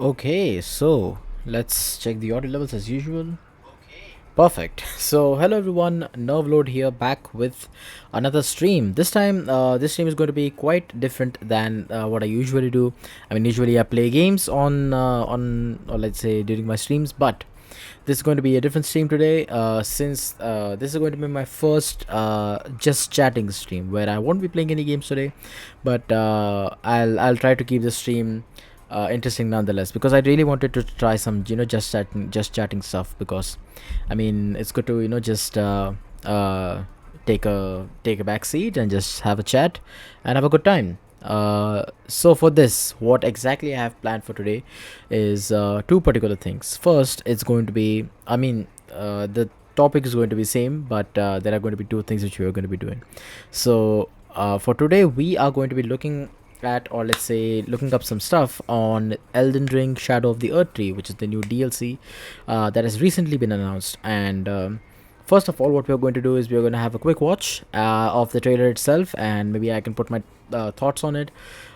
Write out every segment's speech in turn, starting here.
Okay, so let's check the audio levels as usual. Perfect. So, hello everyone, Nervload here, back with another stream. This time, this stream is going to be quite different than what I usually do. I mean, usually I play games or let's say during my streams, but this is going to be a different stream today. Since this is going to be my first just chatting stream, where I won't be playing any games today, but I'll try to keep the stream interesting nonetheless, because I really wanted to try some just chatting stuff, because I mean it's good to just take a back seat and just have a chat and have a good time. So for this, what exactly I have planned for today is two particular things. First, it's going to be, the topic is going to be same, but there are going to be two things which we are going to be doing. So for today, we are going to be looking at, or let's say looking up some stuff on Elden Ring Shadow of the Erdtree, which is the new DLC that has recently been announced. And first of all, what we're going to do is we're going to have a quick watch of the trailer itself, and maybe I can put my thoughts on it.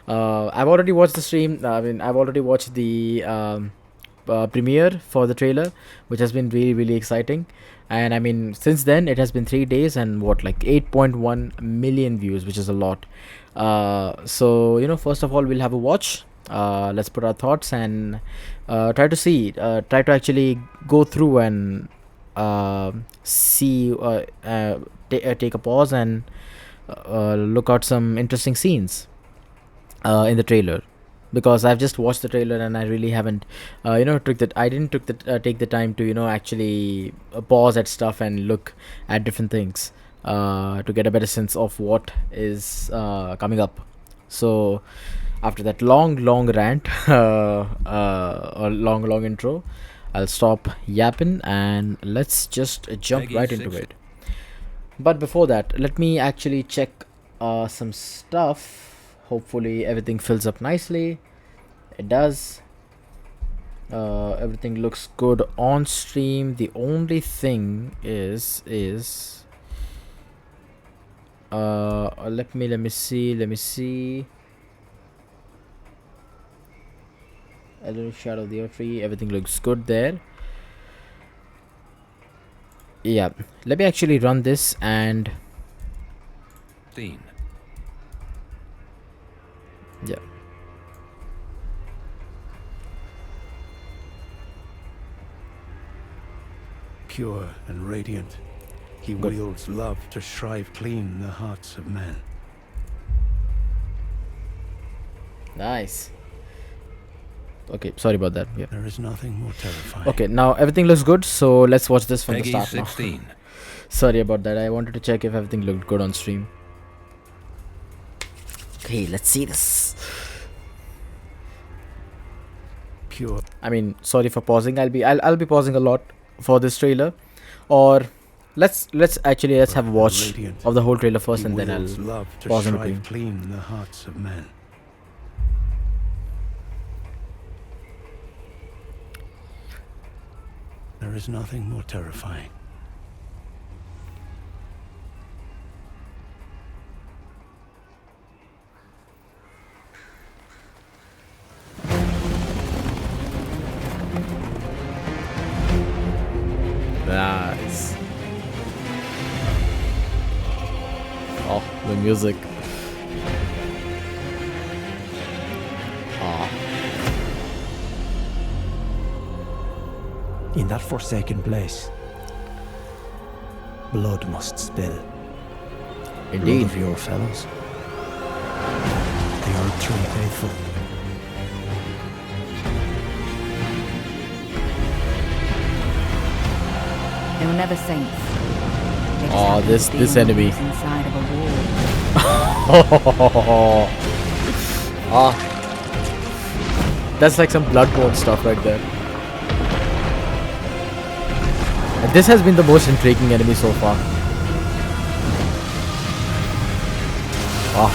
I've already watched the stream. I've already watched the premiere for the trailer, which has been really, really exciting. And I mean, since then, it has been 3 days and what, like 8.1 million views, which is a lot. So, first of all, we'll have a watch. Let's put our thoughts and try to actually go through and see, take a pause and look out some interesting scenes in the trailer, because I've just watched the trailer and I really haven't take the time to actually pause at stuff and look at different things to get a better sense of what is coming up. So after that long rant or long intro, I'll stop yapping and let's just jump right into it. But before that, let me actually check some stuff. Hopefully everything fills up nicely. It does. Everything looks good on stream. The only thing is let me see. A little shadow of the Erdtree. Everything looks good there. Yeah, let me actually run this and Dean. yeah. Pure and radiant, he wields love to shrive clean the hearts of men. Nice. Okay, sorry about that. Yeah. There is nothing more terrifying. Okay, now everything looks good, so let's watch this from Peggy the start 16. now. Sorry about that. I wanted to check if everything looked good on stream. Okay, let's see this. Pure. I mean, sorry for pausing. I'll be pausing a lot for this trailer, or let's have a watch of the whole trailer first, and then I'll love to pause in shrive between. clean the hearts of men. There is nothing more terrifying. Nice. Oh, the music. Ah, In that forsaken place, blood must spill. indeed. Blood of your fellows. The Erdtree faithful. They were never saints. They just Oh, happened to this be enemy. inside of a wall. Ah, that's like some Bloodborne stuff right there. And this has been the most intriguing enemy so far. Ah.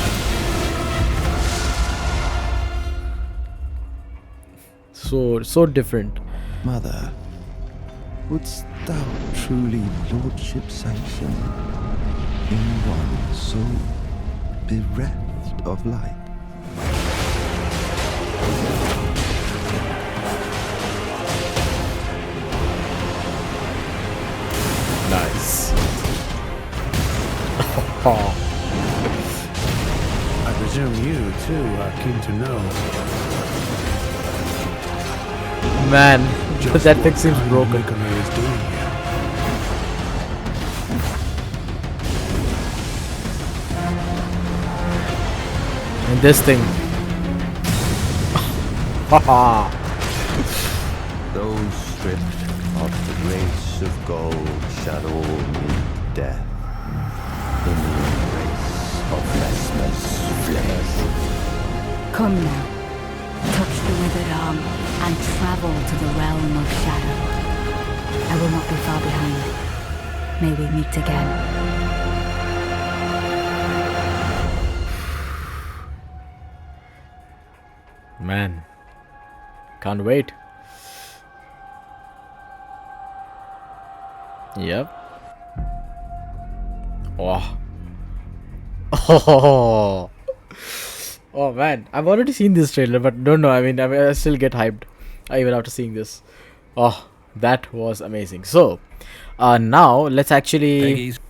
So different. Mother, wouldst thou truly lordship sanction in one so bereft of light? too are keen to know Man, just that what thing seems Time broken. Reckoner is doing here. And this thing. Haha. Those stripped of the grace of gold shall all meet death in the embrace of Vesper's flame. Come now. Touch the withered arm and travel to the realm of shadow. I will not be far behind. May we meet again. Man, can't wait. Yep. Oh. Oh. Oh man, I've already seen this trailer, but don't know. I still get hyped even after seeing this. Oh, that was amazing. So, now Peggy's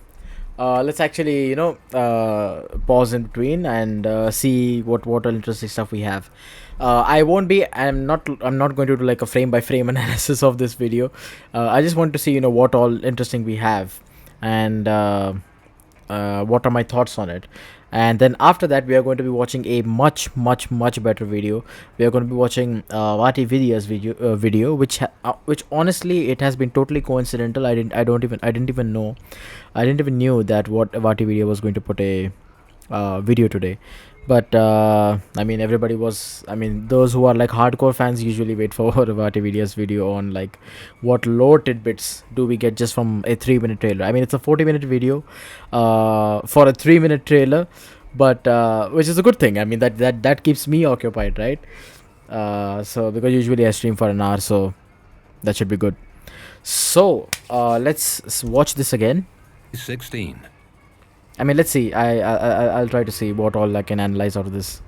let's actually pause in between and see what all interesting stuff we have. I'm not going to do like a frame by frame analysis of this video. I just want to see what all interesting we have, and what are my thoughts on it. And then after that we are going to be watching a much better video. We are going to be watching Vati Vidya's video, which honestly it has been totally coincidental. I didn't even know. I didn't even knew that what Vati Vidya was going to put a video today. But everybody was, those who are like hardcore fans usually wait for Vati Vidya's video on like what lore tidbits do we get just from a 3-minute trailer. It's a 40-minute video for a 3-minute trailer, but which is a good thing. That keeps me occupied, right? So because usually I stream for an hour, so that should be good. So let's watch this again. 16. Let's see. I'll try to see what all I can analyze out of this.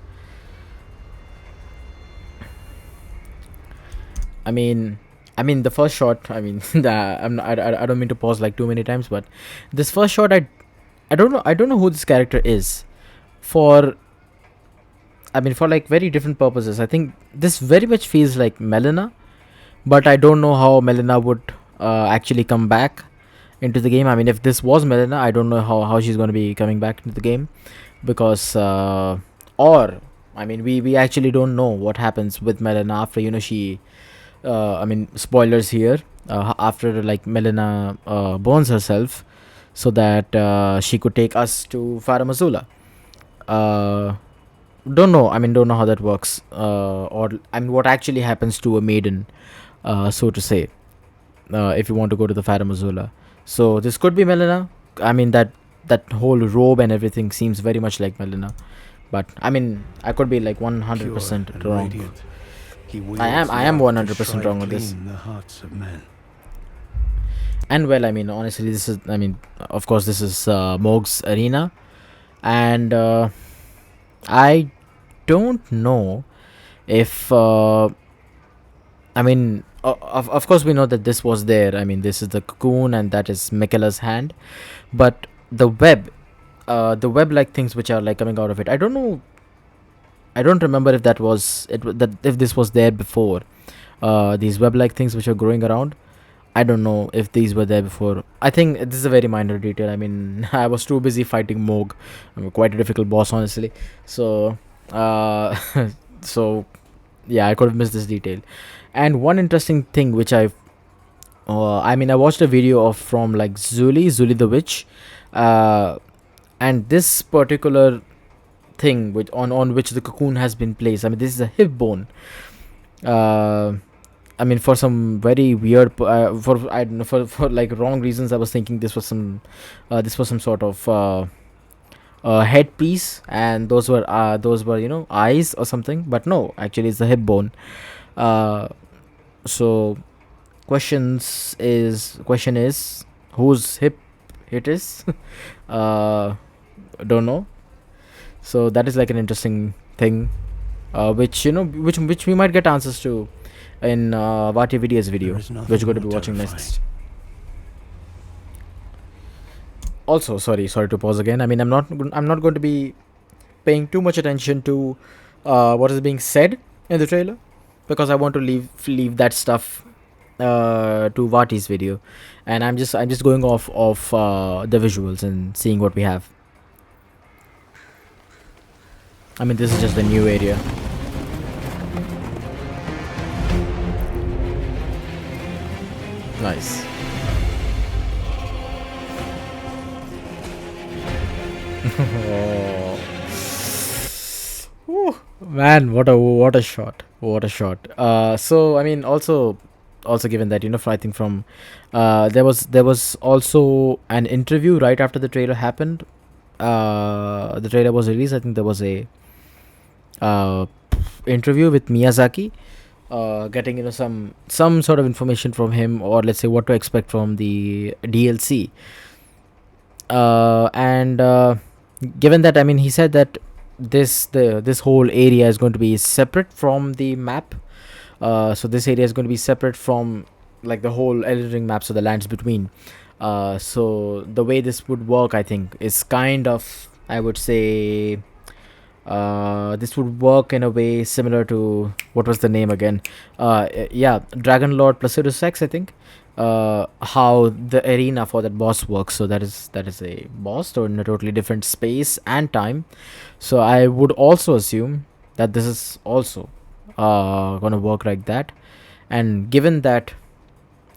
The first shot. I don't mean to pause like too many times, but this first shot, I don't know who this character is. For like very different purposes. I think this very much feels like Melina, but I don't know how Melina would actually come back into the game. If this was Melina, I don't know how she's going to be coming back into the game, because we actually don't know what happens with Melina after she spoilers here, after like Melina burns herself so that she could take us to Farum Azula. Don't know how that works, or what actually happens to a maiden, so to say, if you want to go to the Farum Azula. So this could be Melina. That whole robe and everything seems very much like Melina, but I could be like 100% wrong. Radiant, I am 100% wrong on this. the hearts of men. And well, honestly, this is of course this is Mog's arena, and I don't know if of course we know that this was there. This is the cocoon and that is Michaela's hand, but the web like things which are like coming out of it, I don't know. I don't remember if that was if this was there before. These web like things which are growing around, I don't know if these were there before. I think this is a very minor detail. I was too busy fighting Mog. Quite a difficult boss, honestly. So so yeah, I could have missed this detail. And one interesting thing which I watched a video of from like Zuli the witch, and this particular thing which on which the cocoon has been placed. This is a hip bone. For some very weird for I don't know, for like wrong reasons, I was thinking this was some sort of headpiece, and those were eyes or something, but no, actually it's a hip bone. So question is whose hip it is. Don't know. So that is like an interesting thing, which we might get answers to in Vati Vidya's video, which we're going to be watching next. Also, sorry to pause again. I'm not going to be paying too much attention to what is being said in the trailer, because I want to leave that stuff to Vati's video, and I'm just going off of the visuals and seeing what we have. I mean, this is just the new area. Nice. Oh. Whew. Man, what a shot! What a shot! So I mean, also given that, I think from there was also an interview right after the trailer happened. The trailer was released. I think there was a uh, interview with Miyazaki, getting some sort of information from him, or let's say what to expect from the DLC. And given that, I mean, he said that this whole area is going to be separate from the map. So this area is going to be separate from like the whole Elden Ring map, so the lands between. So the way this would work, I think, is kind of, I would say, this would work in a way similar to, what was the name again? Yeah, Dragon Lord Placidus X, I think. How the arena for that boss works. So that is a boss in a totally different space and time. So I would also assume that this is also gonna work like that. And given that,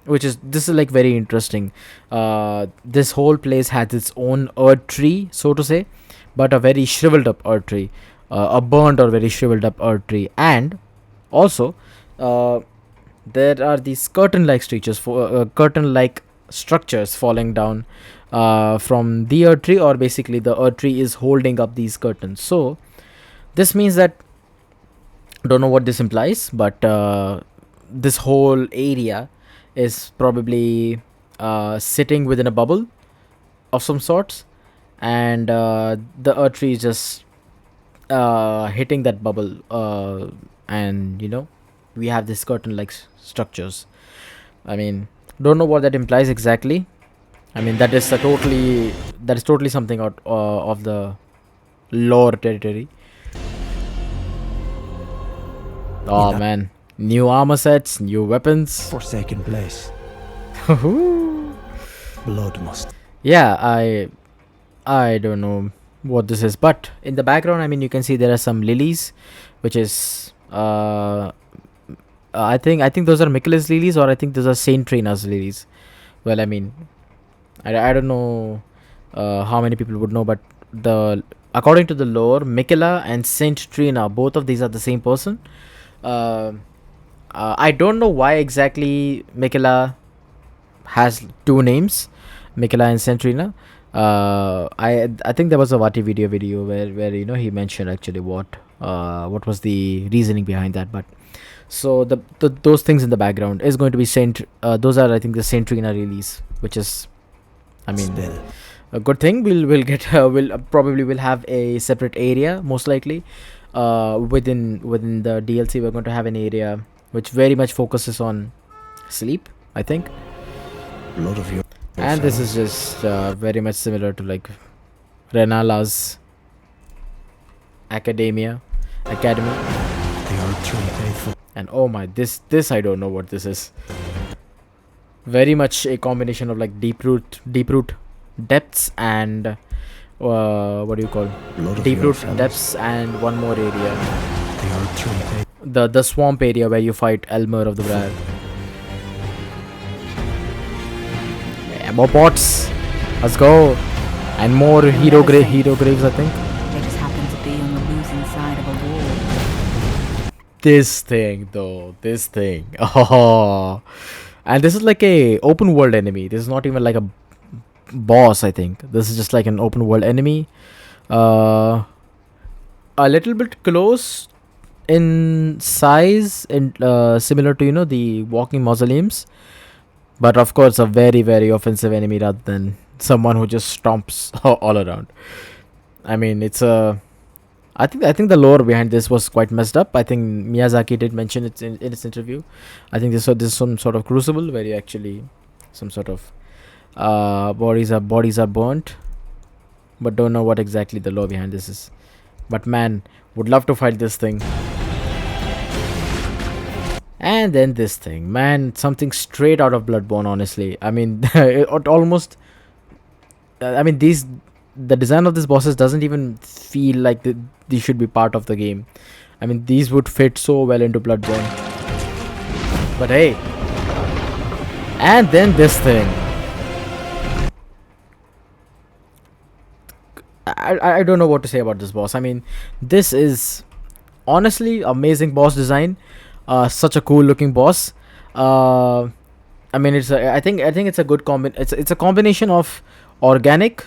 this is like very interesting. This whole place has its own Erdtree, so to say, but a very shriveled up Erdtree, a burnt or very shriveled up Erdtree, and also there are these curtain-like structures falling down from the Erdtree, or basically the Erdtree is holding up these curtains. So this means that, don't know what this implies, but this whole area is probably sitting within a bubble of some sorts, and the Erdtree is just hitting that bubble, and we have this curtain-like structures. I mean, don't know what that implies exactly. I mean, that is totally something out of the lore territory. Oh man, new armor sets, new weapons. Forsaken place. Blood must. Yeah, I don't know what this is, but in the background, I mean, you can see there are some lilies, which is I think those are Michaelis lilies, or I think those are Saint Trina's lilies. Well, I mean, I don't know how many people would know, but according to the lore, Michaela and Saint Trina, both of these are the same person. I don't know why exactly Michaela has two names, Michaela and Saint Trina. I think there was a Vati video where he mentioned actually what was the reasoning behind that, but. So those things in the background is going to be those are, I think, the Saint Trina release, which is, I mean, Still. a good thing. We'll get we'll have a separate area, most likely. Within the DLC, we're going to have an area which very much focuses on sleep, I think. Blood of your. And this is just very much similar to like Renala's academy. The Erdtree faithful. And oh my, this I don't know what this is. Very much a combination of like deep root depths and what do you call Blood of deep your root fellows. depths, and one more area, The Erdtree faithful. the swamp area where you fight Elmer of the Briar. Yeah, more pots. Let's go. And more hero graves, I think. They just happen to be on the losing side of a war. This thing though, oh, and this is like a open world enemy. This is not even like a boss. I think this is just like an open world enemy, a little bit close in size and similar to the walking mausoleums, but of course a very very offensive enemy rather than someone who just stomps all around. I mean, it's a I think the lore behind this was quite messed up. I think Miyazaki did mention it in his interview. I think this is some sort of crucible where you actually some sort of bodies are burnt, but don't know what exactly the lore behind this is. But man, would love to fight this thing. And then this thing, man, something straight out of Bloodborne, honestly. I mean, it almost. I mean, the design of these bosses doesn't even feel like these should be part of the game. I mean, these would fit so well into Bloodborne. But hey. And then this thing. I don't know what to say about this boss. I mean, this is honestly amazing boss design. Such a cool looking boss. I mean, I think it's a good it's a combination of organic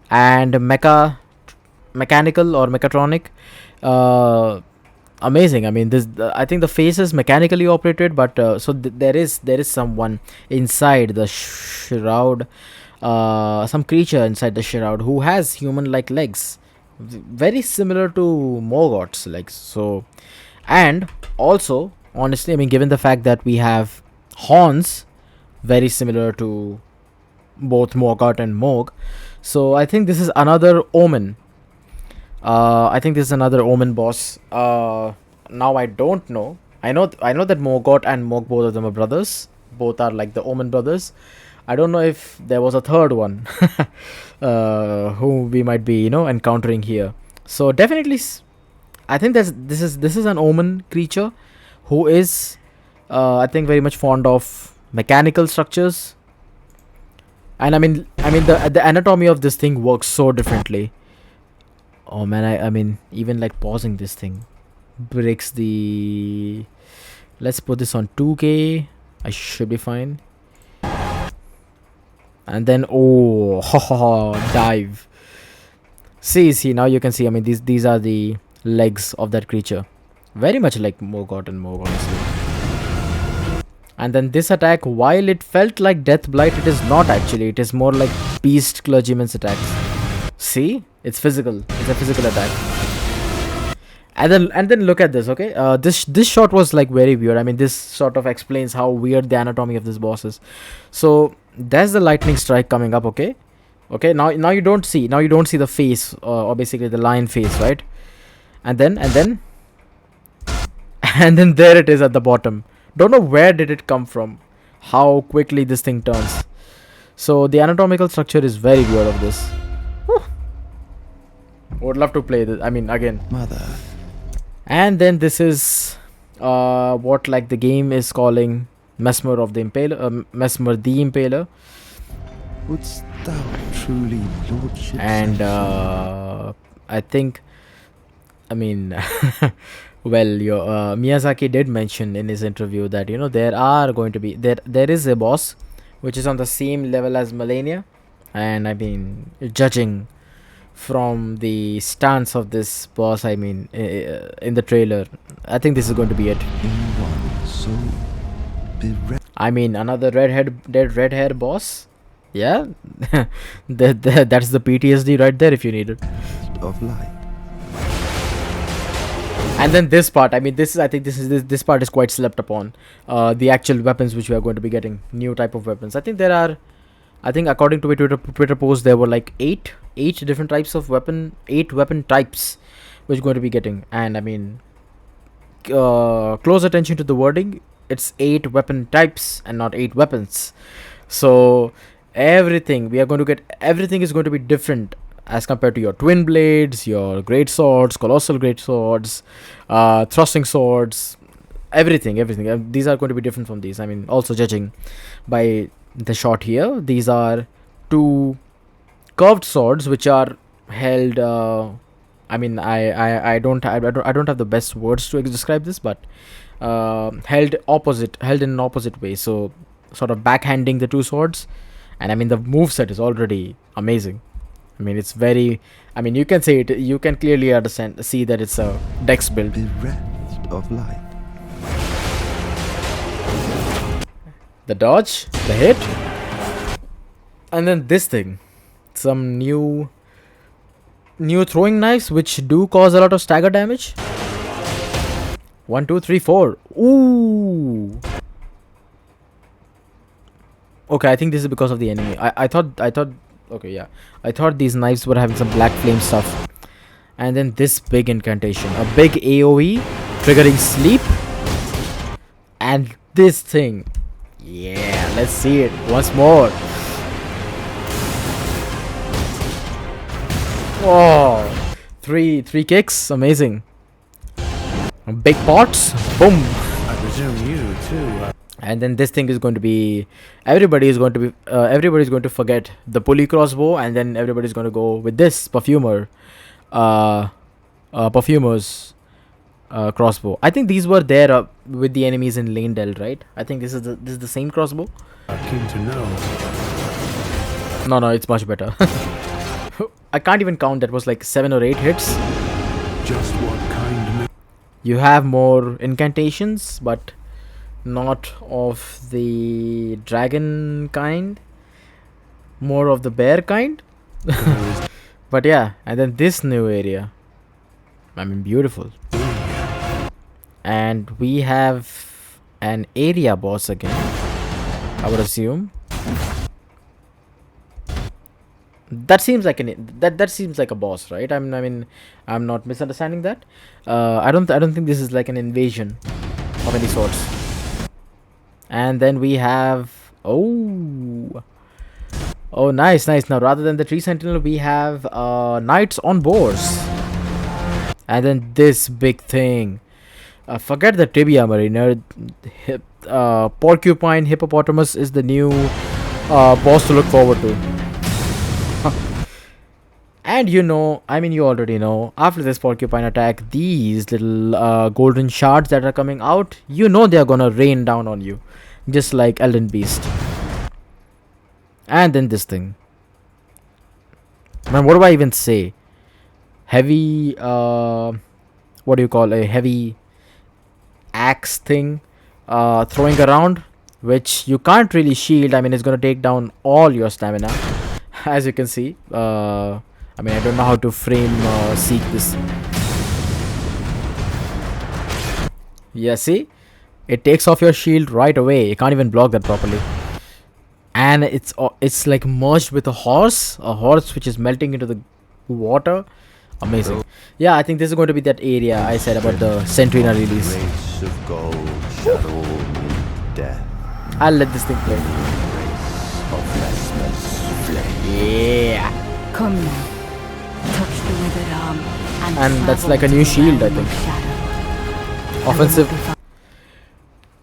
and mechanical or mechatronic. Amazing. I mean, I think the face is mechanically operated, but so there is someone inside the shroud, some creature inside the shroud who has human-like legs, very similar to Morgoth's legs. So, and also, honestly, I mean, given the fact that we have horns, very similar to both Morgoth and Morg, so I think this is another Omen. I think this is another Omen boss. Now I don't know. I know that Morgoth and Morg, both of them are brothers. Both are like the Omen brothers. I don't know if there was a third one, who we might be, encountering here. So definitely, I think this is an Omen creature, who is, I think, very much fond of mechanical structures. And I mean the anatomy of this thing works so differently. Oh man, I mean, even like pausing this thing breaks the. Let's put this on 2K. I should be fine. And then dive. See, now you can see. I mean, these are the legs of that creature, very much like Morgoth and Morg, honestly. And then this attack, while it felt like Death Blight, it is not actually. It is more like Beast Clergyman's attacks. See, it's physical. It's a physical attack. And then look at this. Okay, this shot was like very weird. I mean, this sort of explains how weird the anatomy of this boss is. So there's the lightning strike coming up. Okay, now you don't see the face, or basically the lion face, right? And then and then there it is at the bottom. Don't know where did it come from, how quickly this thing turns. So the anatomical structure is very weird of this. Whew. Would love to play this. I mean, again. Mother. And then this is what like the game is calling Mesmer of the Impaler, Mesmer the Impaler. Wouldst thou truly lordship? And I think, I mean, well, Miyazaki did mention in his interview that there is a boss which is on the same level as Melania, and I mean, judging from the stance of this boss, I mean, in the trailer, I think this is going to be it. I mean, another red hair boss. Yeah, that's the PTSD right there if you need it. Of light. And then this part, I mean, this part is quite slept upon. The actual weapons which we are going to be getting, new type of weapons. I think according to a Twitter post, there were like eight different types of weapon types which we're going to be getting. And I mean, close attention to the wording. It's 8 weapon types and not 8 weapons. So everything is going to be different as compared to your twin blades, your great swords, colossal great swords, thrusting swords, everything. These are going to be different from these. I mean, also judging by the shot here, these are 2 curved swords which are held. I mean, I don't have the best words to describe this, but held in an opposite way. So sort of backhanding the 2 swords, and I mean the moveset is already amazing. I mean, it's very. I mean, you can say it. You can clearly see that it's a Dex build. Bereft of light. The dodge, the hit, and then this thing, some new throwing knives which do cause a lot of stagger damage. 1, 2, 3, 4. Ooh. Okay, I think this is because of the enemy. I thought. Okay, yeah. I thought these knives were having some black flame stuff. And then this big incantation, a big AoE triggering sleep, and this thing. Yeah, let's see it once more. Oh, three kicks, amazing. Big pots, boom. I presume you too. And then this thing is going to be, everybody's going to forget the pulley crossbow, and then everybody's going to go with this perfumer's crossbow. I think these were there with the enemies in Leyndell, right? I think this is the same crossbow. Keen to know. No, it's much better. I can't even count. That was like 7 or 8 hits. Just what kind? You have more incantations, but not of the dragon kind, more of the bear kind. But yeah, and then this new area, I mean, beautiful. And we have an area boss again, I would assume. That seems like that seems like a boss, right? I mean, I'm not misunderstanding that. I don't think this is like an invasion of any sorts. And then we have oh nice. Now rather than the tree sentinel, we have knights on boars. And then this big thing, forget the tibia mariner. Porcupine hippopotamus is the new boss to look forward to. And you already know, after this porcupine attack, these little golden shards that are coming out, they are gonna rain down on you, just like Elden Beast. And then this thing, man, what do I even say? Heavy, what do you call a heavy axe thing throwing around, which you can't really shield. I mean, it's gonna take down all your stamina, as you can see. I mean, I don't know how to frame seek this. Yeah, see, it takes off your shield right away. You can't even block that properly. And it's like merged with a horse which is melting into the water. Amazing. Yeah, I think this is going to be that area I said about the Sentrina release. Race of gold, shadow, meet death. I'll let this thing play. Of restless flame. Yeah. Come now. Touch the withered arm And that's travel like a to new the shield, I realm of think. shadow. Offensive. I will not be far-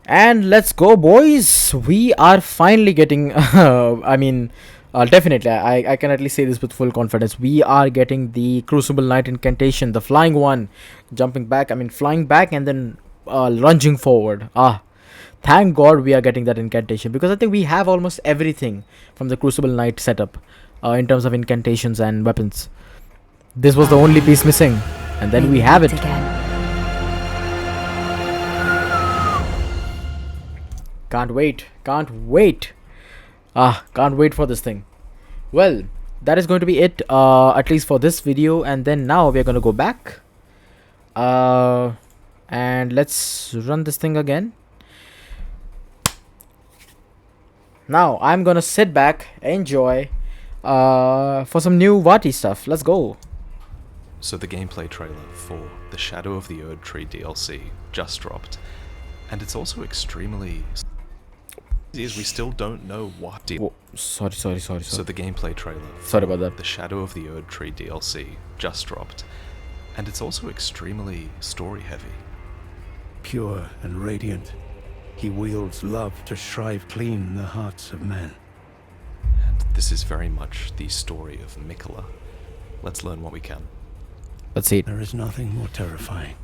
And let's go, boys. We are finally getting I mean, definitely I can at least say this with full confidence. We are getting the Crucible Knight incantation, the flying one, jumping back, flying back and then lunging forward. Thank God we are getting that incantation, because I think we have almost everything from the Crucible Knight setup in terms of incantations and weapons. This was the only piece missing, and then May we have meet it. again. Can't wait. Can't wait for this thing. Well, that is going to be it, at least for this video. And then now we're going to go back. And let's run this thing again. Now, I'm going to sit back, enjoy, for some new Vati stuff. Let's go. So the gameplay trailer for the Shadow of the Erdtree DLC just dropped, and it's also extremely... is we still don't know what... Whoa, sorry. So the gameplay trailer Sorry about that. the Shadow of the Erdtree DLC just dropped, and it's also extremely story-heavy. Pure and radiant, he wields love to shrive clean the hearts of men. And this is very much the story of Mikola. Let's learn what we can. Let's see it. There is nothing more terrifying.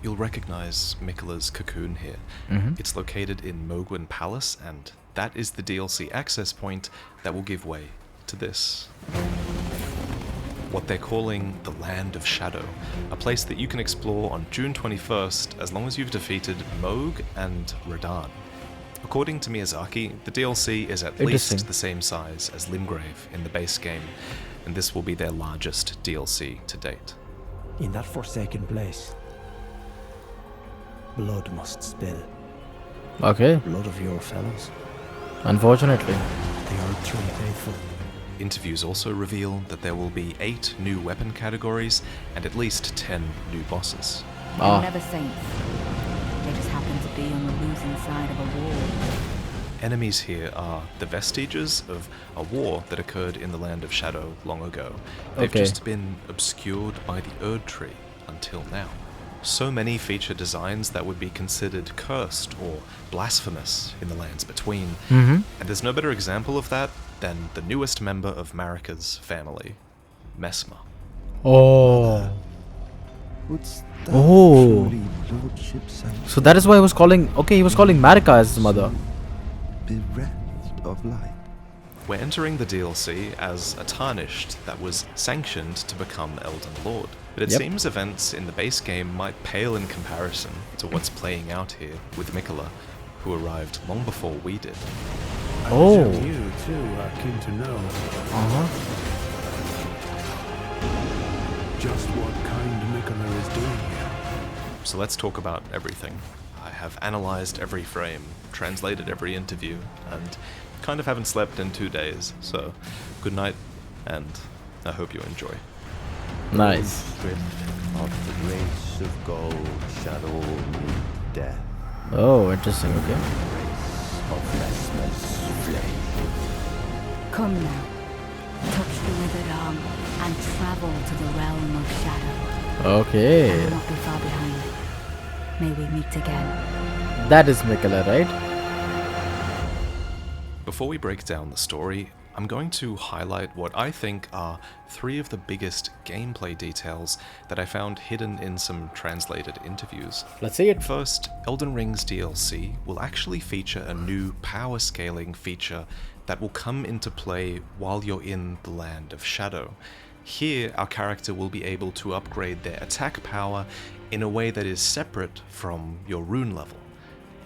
You'll recognize Mikola's cocoon here. Mhm. It's located in Mogwin Palace, and that is the DLC access point that will give way to this. What they're calling the Land of Shadow, a place that you can explore on June 21st as long as you've defeated Moog and Radahn. According to Miyazaki, the DLC is at Interesting. least the same size as Limgrave in the base game, and this will be their largest DLC to date. In that forsaken place, blood must spill. Okay, Blood of your fellows, unfortunately. the Erdtree faithful. Interviews also reveal that there will be 8 new weapon categories and at least 10 new bosses. They're Ah. never saints. They just happen to be on the losing side of a war. Enemies here are the vestiges of a war that occurred in the Land of Shadow long ago. They've Okay. just been obscured by the Erdtree until now. So many feature designs that would be considered cursed or blasphemous in the lands between. Mm-hmm. And there's no better example of that than the newest member of Marika's family, Messmer. Oh. Wouldst thou Oh. truly lordships and So that is why he was calling. Okay, he was calling Marika as his mother. bereft of light? We're entering the DLC as a Tarnished that was sanctioned to become Elden Lord. But it Yep. seems events in the base game might pale in comparison to what's playing out here with Mikola, who arrived long before we did. I Oh. presume you too are keen to know Uh-huh. just what kind Mikola is doing here. So let's talk about everything. I have analyzed every frame, translated every interview, and kind of haven't slept in 2 days. So good night, and I hope you enjoy. Nice. Stripped of the race of gold, shadow meet death. Oh, interesting. Okay. Of Messmer's flame. Come now. Touch the withered arm and travel to the realm of shadow. I Okay. will not be far behind. May we meet again. That is Mikola, right? Before we break down the story, I'm going to highlight what I think are 3 of the biggest gameplay details that I found hidden in some translated interviews. Let's see it. First, Elden Ring's DLC will actually feature a new power scaling feature that will come into play while you're in the Land of Shadow. Here, our character will be able to upgrade their attack power in a way that is separate from your rune level.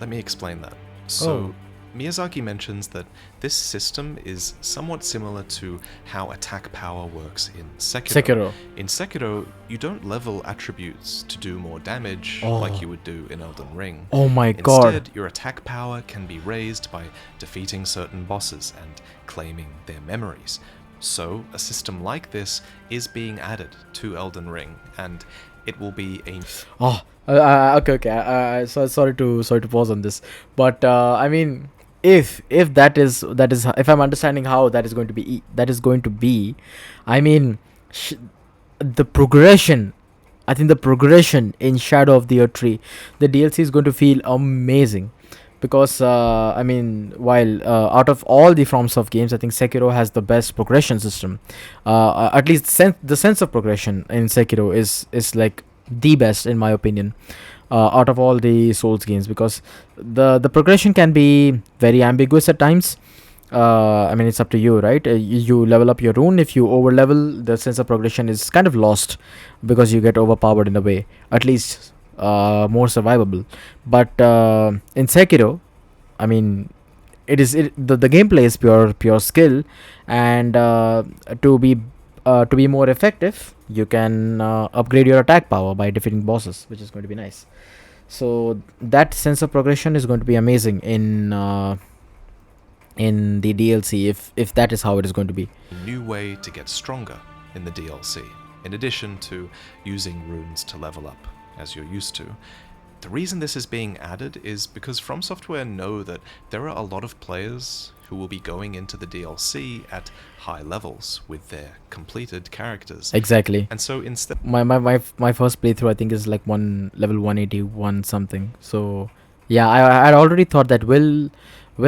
Let me explain that. So, Miyazaki mentions that this system is somewhat similar to how attack power works in Sekiro. In Sekiro, you don't level attributes to do more damage like you would do in Elden Ring. Oh my god. Instead, your attack power can be raised by defeating certain bosses and claiming their memories. So, a system like this is being added to Elden Ring, and it will be a... Oh, okay. So sorry to pause on this, but I mean, if that is if I'm understanding how that is going to be, I mean, the progression. I think the progression in Shadow of the Erdtree, the DLC is going to feel amazing. Because I mean, while out of all the FromSoft games, I think Sekiro has the best progression system. At least the sense of progression in Sekiro is like the best in my opinion, out of all the Souls games, because the progression can be very ambiguous at times. I mean, it's up to you, right? You level up your rune. If you over level, the sense of progression is kind of lost because you get overpowered in a way. At least more survivable. But in Sekiro, I mean, the gameplay is pure skill, and to be more effective, you can upgrade your attack power by defeating bosses, which is going to be nice. So that sense of progression is going to be amazing in the DLC, if that is how it is going to be. new way to get stronger in the DLC, in addition to using runes to level up, as you're used to. The reason this is being added is because From Software know that there are a lot of players who will be going into the DLC at high levels with their completed characters. Exactly. And so instead My first playthrough, I think, is like level 181 something. So yeah, I already thought that will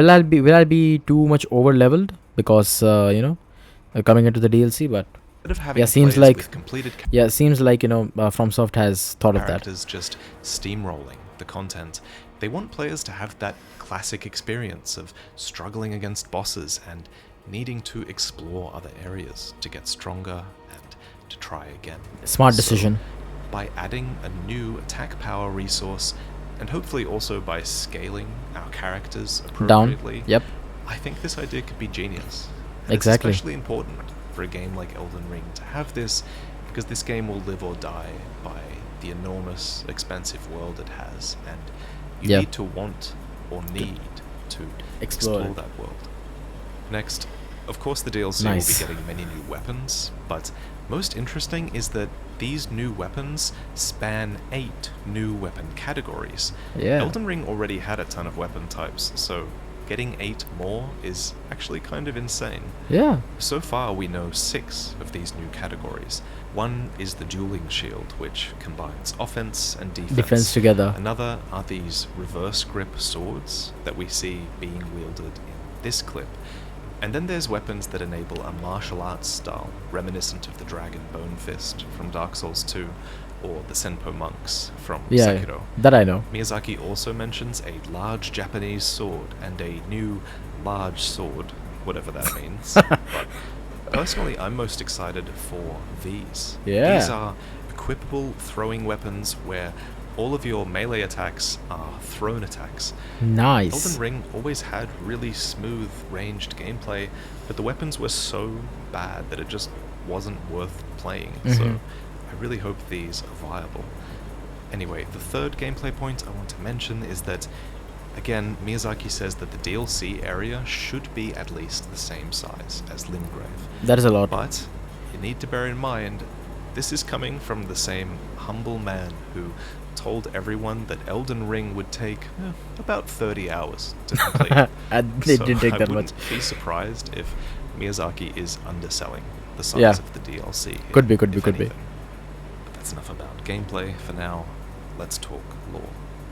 I be too much over leveled because coming into the DLC, but of having yeah, seems players like with completed yeah, it seems like FromSoft has thought of that. characters just steamrolling the content. They want players to have that classic experience of struggling against bosses and needing to explore other areas to get stronger and to try again. Smart So, decision. by adding a new attack power resource, and hopefully also by scaling our characters Down. appropriately, Yep. I think this idea could be genius. And Exactly. It's especially important for a game like Elden Ring to have this, because this game will live or die by the enormous, expansive world it has, and you Yeah. need to want or need to Explore explore it. that world. Next, Of course, the DLC Nice. will be getting many new weapons, but most interesting is that these new weapons span 8 new weapon categories. Yeah. Elden Ring already had a ton of weapon types, so getting 8 more is actually kind of insane. Yeah. So far, we know 6 of these new categories. One is the dueling shield, which combines offense and defense. Defense together. Another are these reverse grip swords that we see being wielded in this clip. And then there's weapons that enable a martial arts style, reminiscent of the Dragon Bone Fist from Dark Souls 2, or the Senpo monks from Yeah. Sekiro. That I know. Miyazaki also mentions a large Japanese sword and a new large sword, whatever that means. But personally, I'm most excited for these. Yeah. These are equipable throwing weapons where all of your melee attacks are thrown attacks. Nice. Elden Ring always had really smooth, ranged gameplay, but the weapons were so bad that it just wasn't worth playing. So I really hope these are viable. Anyway, the third gameplay point I want to mention is that, again, Miyazaki says that the DLC area should be at least the same size as Limgrave. That is a lot. But you need to bear in mind, this is coming from the same humble man who told everyone that Elden Ring would take about 30 hours to complete. And it didn't take I that wouldn't much. be surprised if Miyazaki is underselling the size Yeah. of the DLC here, Could be, could be, if could be. anything. But that's enough about gameplay for now. Let's talk lore.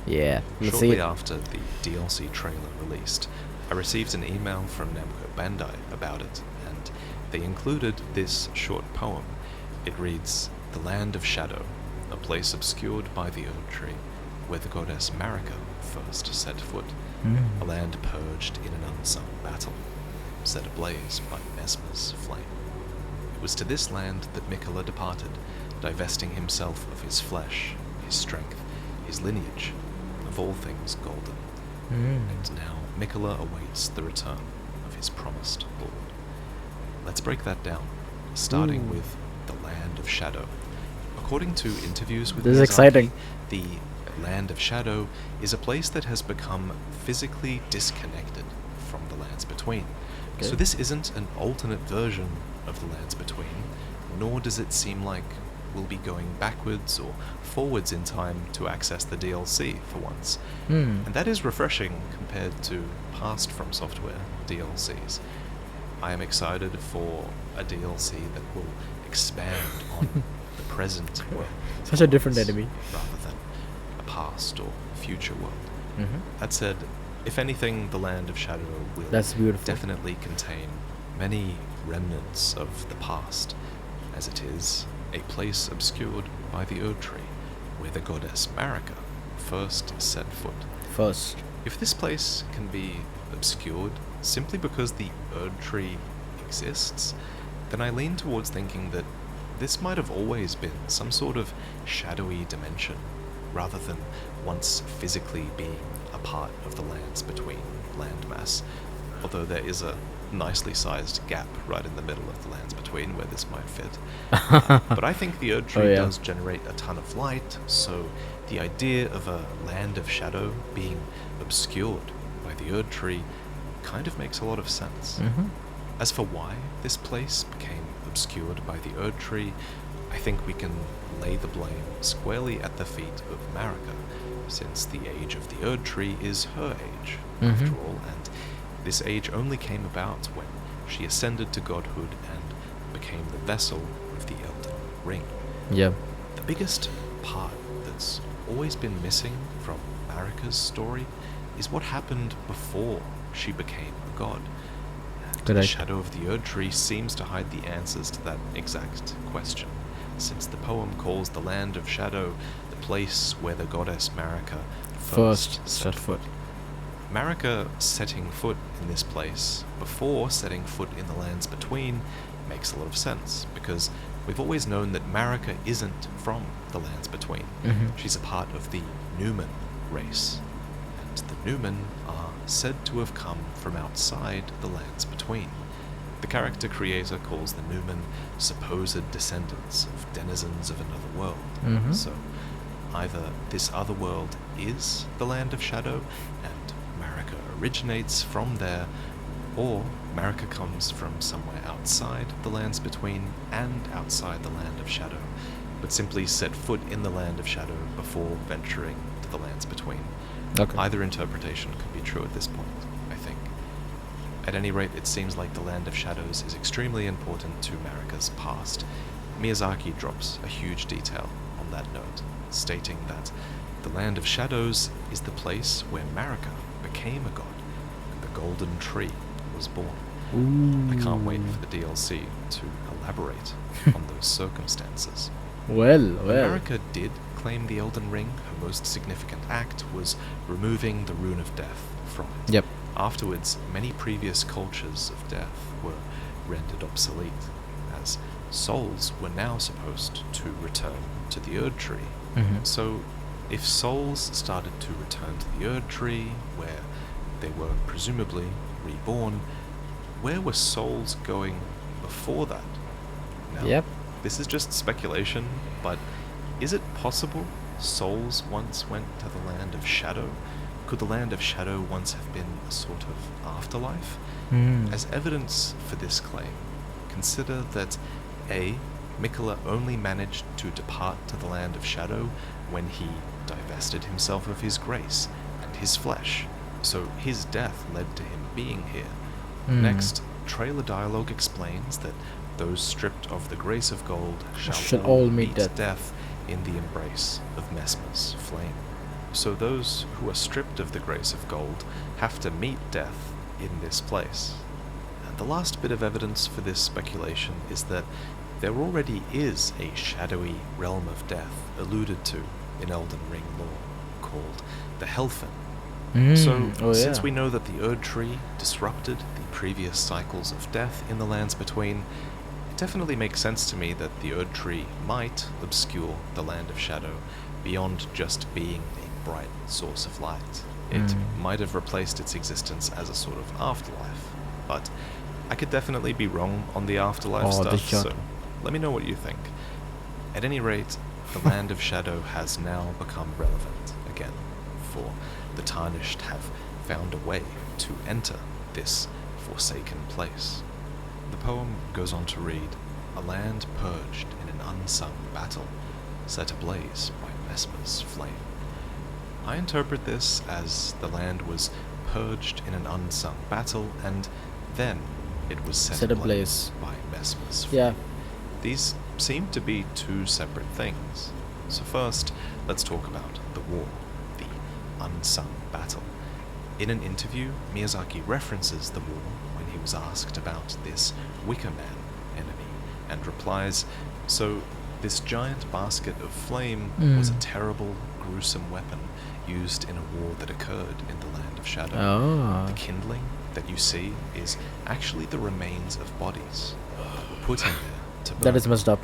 Yeah. Let's see Shortly it. after the DLC trailer released, I received an email from Namco Bandai about it, and they included this short poem. It reads, "The Land of Shadow, a place obscured by the Erdtree, where the goddess Marika first set foot, a land purged in an unsung battle, set ablaze by Mesmer's flame. It was to this land that Mikola departed, divesting himself of his flesh, his strength, his lineage, of all things golden. And now Mikola awaits the return of his promised lord." Let's break that down, starting with the Land of Shadow. According to interviews with This is Miyazaki, exciting. the Land of Shadow is a place that has become physically disconnected from the Lands Between. So Okay. this isn't an alternate version of the Lands Between, nor does it seem like we'll be going backwards or forwards in time to access the DLC for once. And that is refreshing compared to past From Software DLCs. I am excited for a DLC that will expand on the present world. Such a different once, enemy. rather than a past or future world. Mm-hmm. That said, if anything, the Land of Shadow will That's beautiful. definitely contain many remnants of the past, as it is a place obscured by the Erdtree, where the goddess Marika first set foot. First. If this place can be obscured simply because the Erdtree exists, then I lean towards thinking that this might have always been some sort of shadowy dimension, rather than once physically being a part of the Lands Between landmass, although there is a nicely sized gap right in the middle of the Lands Between where this might fit. But I think the Erdtree Oh, yeah. does generate a ton of light, so the idea of a Land of Shadow being obscured by the Erdtree kind of makes a lot of sense. As for why this place became obscured by the Erdtree, I think we can lay the blame squarely at the feet of Marika, since the age of the Erdtree is her age, after all, and this age only came about when she ascended to godhood and became the vessel of the Elden Ring. Yeah. The biggest part that's always been missing from Marika's story is what happened before she became a god. And the Correct. Shadow of the Erdtree seems to hide the answers to that exact question, since the poem calls the Land of Shadow the place where the goddess Marika first set foot. Marika setting foot in this place before setting foot in the Lands Between makes a lot of sense, because we've always known that Marika isn't from the Lands Between. She's a part of the Newman race, and the Newman are said to have come from outside the Lands Between. The character creator calls the Newman supposed descendants of denizens of another world. So either this other world is the Land of Shadow, and Marika originates from there, Or Marika comes from somewhere outside the Lands Between and outside the Land of Shadow, but simply set foot in the Land of Shadow before venturing to the Lands Between. Okay. Either interpretation could be true at this point, I think. At any rate, it seems like the Land of Shadows is extremely important to Marika's past. Miyazaki drops a huge detail on that note, stating that the Land of Shadows is the place where Marika became a god, and the Golden Tree was born. I can't wait for the DLC to elaborate on those circumstances. Well. Marika did claim the Elden Ring. Her most significant act was removing the Rune of Death from it. Yep. Afterwards, many previous cultures of death were rendered obsolete, as souls were now supposed to return to the Erdtree. So, if souls started to return to the Erdtree, where they were presumably reborn, where were souls going before that? Now, Yep. this is just speculation, but is it possible souls once went to the Land of Shadow? Could the Land of Shadow once have been a sort of afterlife? As evidence for this claim, consider that A. Mikola only managed to depart to the Land of Shadow when he divested himself of his grace and his flesh, so his death led to him being here. Next, trailer dialogue explains that those stripped of the grace of gold shall all meet death in the embrace of Messmer's flame. So those who are stripped of the grace of gold have to meet death in this place. And the last bit of evidence for this speculation is that there already is a shadowy realm of death alluded to in Elden Ring lore called the Helfen. Since we know that the Erdtree disrupted the previous cycles of death in the Lands Between, it definitely makes sense to me that the Erdtree might obscure the Land of Shadow beyond just being a bright source of light. It might have replaced its existence as a sort of afterlife, but I could definitely be wrong on the afterlife stuff, so let me know what you think. At any rate, the Land of Shadow has now become relevant again, for the Tarnished have found a way to enter this forsaken place. The poem goes on to read, "A land purged in an unsung battle, set ablaze by Messmer's flame." I interpret this as the land was purged in an unsung battle, and then it was set ablaze by Messmer's flame. Yeah. These seem to be two separate things. So first, let's talk about the war, the unsung battle. In an interview, Miyazaki references the war when he was asked about this Wicker Man enemy, and replies, "So this giant basket of flame was a terrible, gruesome weapon used in a war that occurred in the Land of Shadow. The kindling that you see is actually the remains of bodies that were put in there to burn." That is messed up.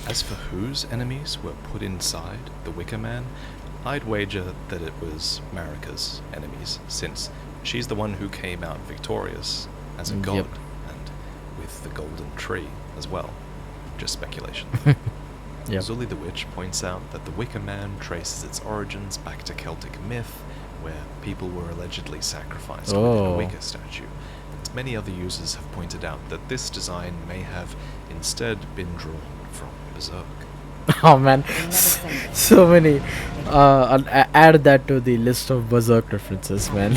As for whose enemies were put inside the Wicker Man, I'd wager that it was Marika's enemies, since she's the one who came out victorious as a god, Yep. and with the Golden Tree as well. Just speculation. Yep. Zully the Witch points out that the Wicker Man traces its origins back to Celtic myth, where people were allegedly sacrificed within a Wicker statue. And many other users have pointed out that this design may have instead been drawn from Berserk. Oh man, so many. I'll add that to the list of Berserk references, man.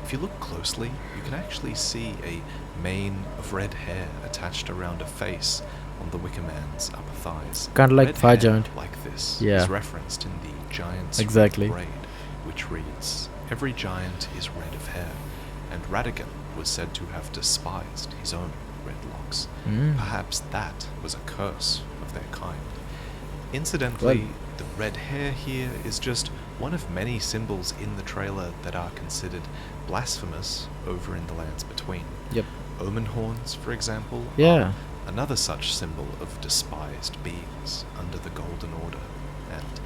If you look closely, you can actually see a mane of red hair attached around a face on the Wicker Man's upper thighs. Kinda like Red Fire hair Giant. like this Yeah. is referenced in the Giant's Exactly. Red Braid, which reads, "Every giant is red of hair," and Radigan was said to have despised his own red locks. Perhaps that was a curse of their kind. Incidentally, the red hair here is just one of many symbols in the trailer that are considered blasphemous over in the Lands Between. Yep. Omen horns, for example, Yeah. are another such symbol of despised beings under the Golden Order. And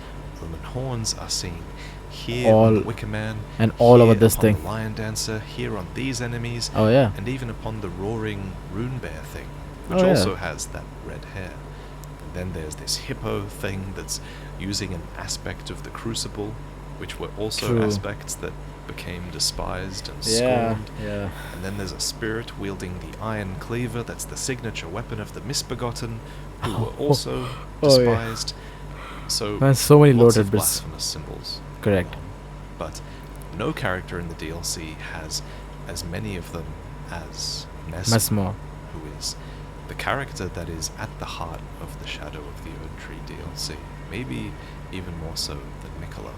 Omen horns are seen here on the Wicker Man, and all over here this upon thing. the Lion Dancer, here on these enemies, Oh yeah. and even upon the roaring Rune Bear thing, which Oh, yeah. also has that red hair. And then there's this hippo thing that's using an aspect of the Crucible. which were also True. aspects that became despised and Yeah, scorned. yeah. And then there's a spirit wielding the iron cleaver, that's the signature weapon of the misbegotten, who were also Oh, yeah. despised. So, Man, so many lots loaded of bits. blasphemous symbols. Correct. But no character in the DLC has as many of them as Mesmer, Mesmer. who is the character that is at the heart of the Shadow of the Erdtree DLC, maybe even more so than Mikola.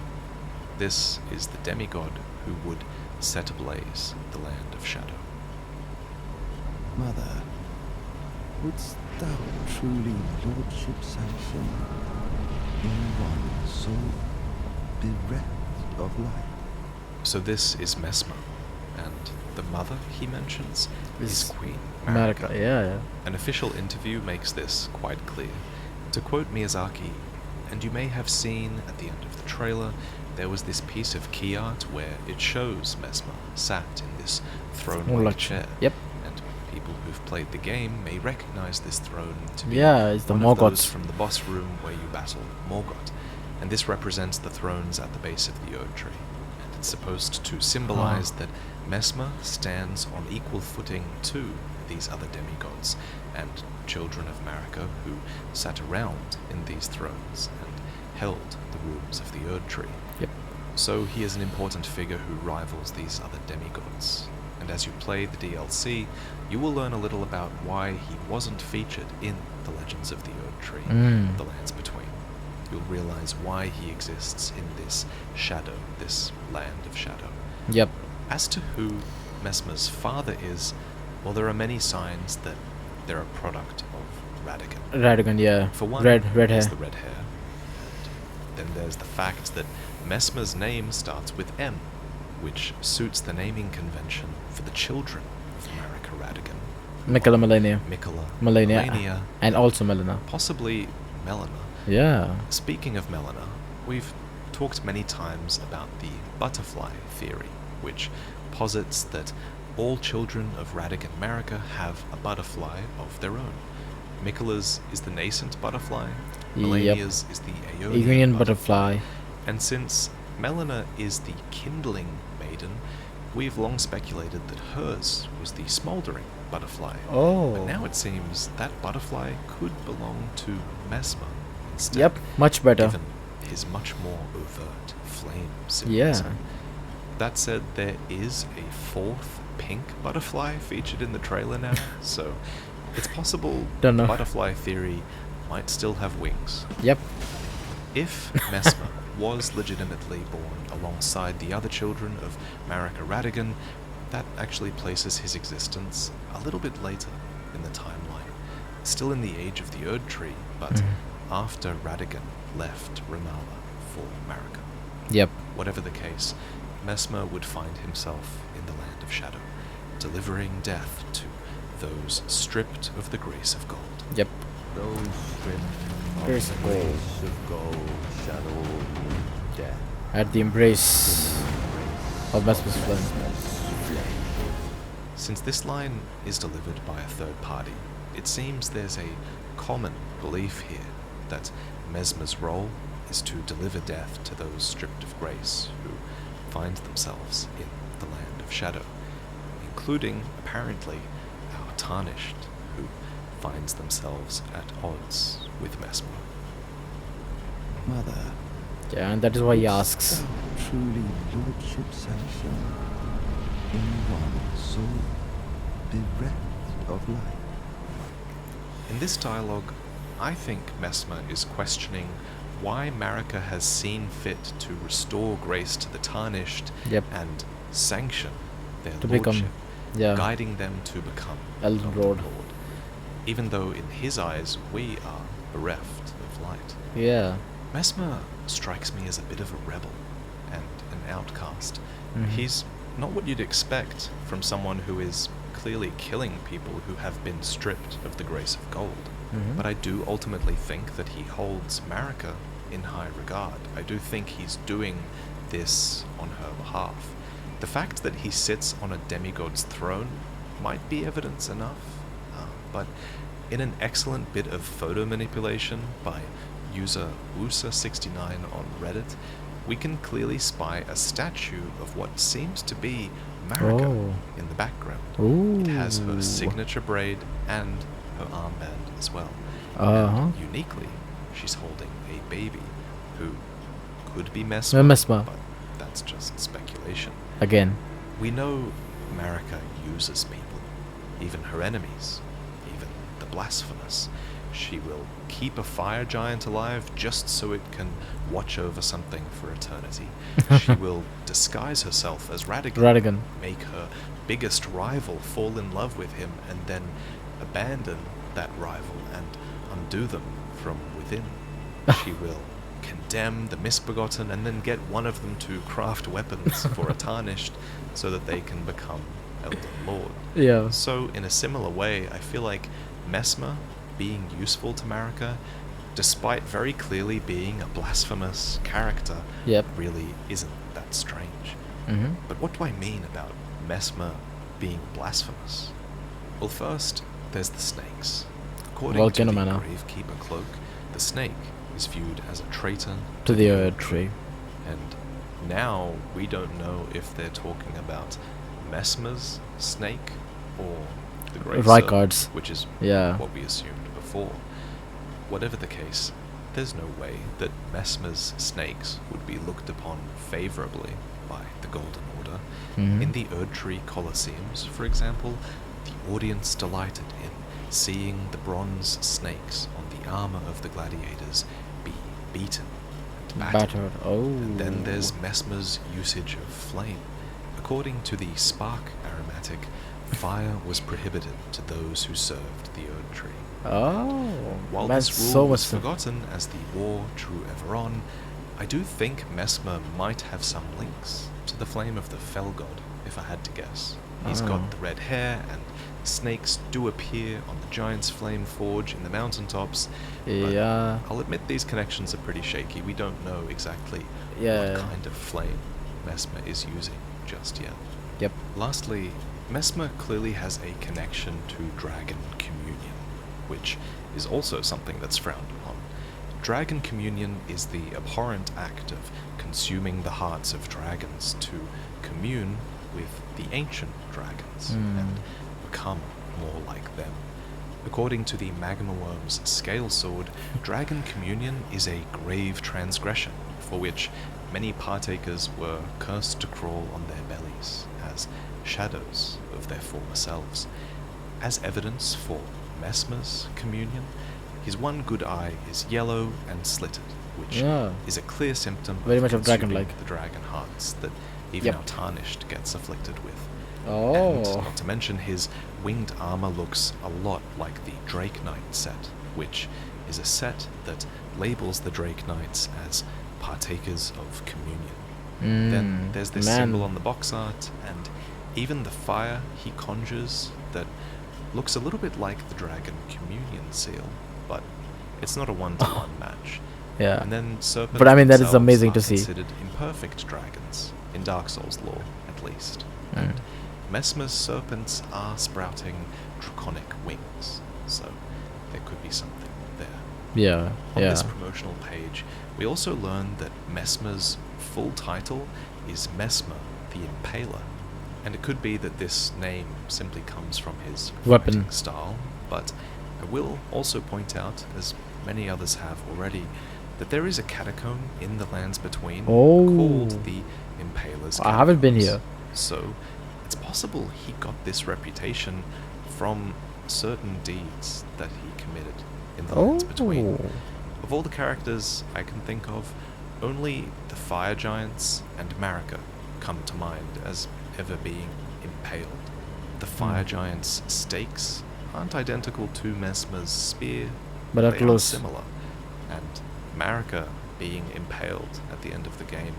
This is the demigod who would set ablaze the land of Shadow. Mother, wouldst thou truly lordship sanction in one so bereft of life? So this is Mesmer, and the mother he mentions is Is Queen America. Marika. Yeah. An official interview makes this quite clear. To quote Miyazaki, and you may have seen at the end of the trailer, there was this piece of key art where it shows Mesmer sat in this throne-like Like- chair. Yep. And people who've played the game may recognize this throne to be Yeah, it's the one of those Morgoths. from the boss room where you battle Morgoth. And this represents the thrones at the base of the Erdtree. And it's supposed to symbolize that Mesmer stands on equal footing to these other demigods and children of Marika who sat around in these thrones and held the rooms of the Erdtree. Yep. So he is an important figure who rivals these other demigods. And as you play the DLC, you will learn a little about why he wasn't featured in the Legends of the Erdtree, Mm. the Lands Between. You'll realize why he exists in this shadow, this land of shadow. Yep. As to who Mesmer's father is, well, there are many signs that they're a product of Radigan. Radigan, yeah. For one, red there's hair. the red hair. And then there's the fact that Mesmer's name starts with M, which suits the naming convention for the children of Marika Radigan. Mikola Melania. Mikola, Melania. Melania, And also Melina. possibly Melina. Yeah. Speaking of Melina, we've talked many times about the butterfly theory, which posits that all children of Radigan Marika have a butterfly of their own. Mikola's is the nascent butterfly, Yep. Melania's is the Aeonian Aeonian butterfly. And since Melina is the kindling maiden, we've long speculated that hers was the smouldering butterfly. Oh. But now it seems that butterfly could belong to Mesmer instead. Yep. Much better. Given his much more overt flame Yeah. symbolism. That said, there is a fourth pink butterfly featured in the trailer now, so it's possible Don't know. butterfly theory might still have wings. Yep. If Mesmer was legitimately born alongside the other children of Marika Radigan, that actually places his existence a little bit later in the timeline. Still in the age of the Erdtree, but Mhm. after Radigan left Remala for Marika. Yep. Whatever the case, Mesmer would find himself in the Land of Shadow, delivering death to those stripped of the grace of gold. Yep. Those stripped Grace of of the gold. grace of gold shall all meet death At the embrace of Mesmer's flame. Since this line is delivered by a third party, it seems there's a common belief here that Mesmer's role is to deliver death to those stripped of grace who find themselves in the Land of Shadow, including, apparently, our Tarnished, who finds themselves at odds with Mesmer. Mother, Yeah, and that is why he asks. thou truly lordship sanction in one so bereft of life? In this dialogue, I think Mesmer is questioning why Marika has seen fit to restore grace to the Tarnished Yep. and sanction their To lordship, become, yeah, guiding them to become Elden Elden Lord. Lord, even though in his eyes we are bereft of light. Yeah. Mesmer strikes me as a bit of a rebel and an outcast. Mhm. He's not what you'd expect from someone who is clearly killing people who have been stripped of the grace of gold. Mhm. But I do ultimately think that he holds Marika in high regard. I do think he's doing this on her behalf. The fact that he sits on a demigod's throne might be evidence enough, but in an excellent bit of photo manipulation by user Wusa69 on Reddit, we can clearly spy a statue of what seems to be Marika Oh. in the background. Ooh. It has her signature braid and her armband as well. Uh-huh. And uniquely, she's holding a baby who could be Messmer, Messmer. but that's just speculation. Again. We know Marika uses people, even her enemies, even the blasphemous. She will keep a fire giant alive just so it can watch over something for eternity. She will disguise herself as Radigan, make her biggest rival fall in love with him, and then abandon that rival and undo them from within. She will condemn the misbegotten and then get one of them to craft weapons for a tarnished so that they can become Elden Lord. Yeah. So in a similar way, I feel like Messmer being useful to Marika, despite very clearly being a blasphemous character, Yep. really isn't that strange. Mm-hmm. But what do I mean about Messmer being blasphemous? Well, first, there's the snakes. According to the Volcano Manor. Gravekeeper cloak, the snake is viewed as a traitor To the Erdtree. and now we don't know if they're talking about Messmer's snake or the Grey Rykard's. Serpent, which is Yeah. what we assumed before. Whatever the case, there's no way that Messmer's snakes would be looked upon favorably by the Golden Order. Mhm. In the Erdtree Colosseums, for example, the audience delighted in seeing the bronze snakes on the armor of the gladiators be beaten and battered. Oh. And then there's Messmer's usage of flame. According to the spark aromatic, fire was prohibited to those who served the Erdtree. Oh. While That's this rule so was much. forgotten as the war drew ever on, I do think Messmer might have some links to the flame of the Fell God, if I had to guess. He's Oh. got the red hair, and snakes do appear on the giant's flame forge in the mountaintops. But Yeah. I'll admit these connections are pretty shaky. We don't know exactly Yeah. what kind of flame Messmer is using just yet. Yep. Lastly, Messmer clearly has a connection to Dragon Communion, which is also something that's frowned upon. Dragon Communion is the abhorrent act of consuming the hearts of dragons to commune with the ancient dragons and become more like them. According to the Magma Worm's Scale Sword, Dragon Communion is a grave transgression for which many partakers were cursed to crawl on their bellies as shadows of their former selves. As evidence for Messmer's communion, his one good eye is yellow and slitted, which Yeah. is a clear symptom Very of much of consuming dragon-like. the dragon hearts that even Yep. our tarnished gets afflicted with. Oh. And not to mention his winged armor looks a lot like the Drake Knight set, which is a set that labels the Drake Knights as partakers of communion. Then there's this symbol on the box art, and even the fire he conjures that looks a little bit like the Dragon Communion seal, but it's not a one-to-one match. Yeah. And then serpents But I mean, that is themselves amazing are to see. considered imperfect dragons, in Dark Souls lore at least. Mm. And Messmer's serpents are sprouting draconic wings, so there could be something there. Yeah. On Yeah. this promotional page, we also learn that Messmer's full title is Messmer the Impaler, and it could be that this name simply comes from his Weapon. fighting style, but I will also point out, as many others have already, that there is a catacomb in the lands between called Oh. the Impaler's I haven't been Catacombs. here. So it's possible he got this reputation from certain deeds that he committed in the lands between. Oh. Of all the characters I can think of, only the fire giants and Marika come to mind as ever being impaled. The fire giant's stakes aren't identical to Messmer's spear, But are they close. are similar. And Marika being impaled at the end of the game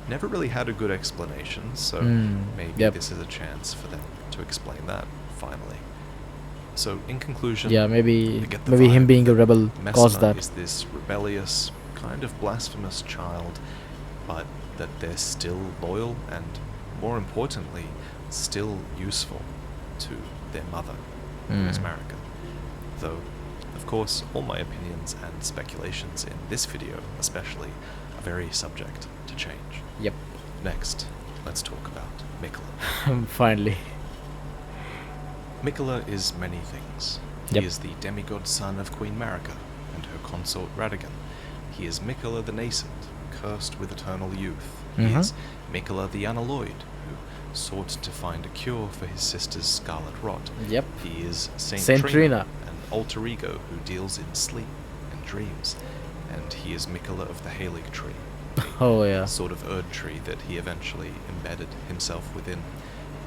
never really had a good explanation, so maybe Yep. this is a chance for them to explain that finally. So in conclusion, Yeah, I maybe get the maybe him vibe being a that rebel caused Messmer that. is this rebellious, kind of blasphemous child, but that they're still loyal and, more importantly, still useful to their mother, who is Marika. Though, of course, all my opinions and speculations in this video, especially, are very subject to change. Yep. Next, let's talk about Miquella. Finally. Miquella is many things. He Yep. is the demigod son of Queen Marika and her consort Radigan. He is Miquella the Nascent, cursed with eternal youth. He is Miquella the Unalloyed, who sought to find a cure for his sister's scarlet rot. Yep. He is Saint Saint Trina. an alter ego who deals in sleep and dreams. And he is Miquella of the Halig Tree, Oh yeah. sort of Erdtree that he eventually embedded himself within.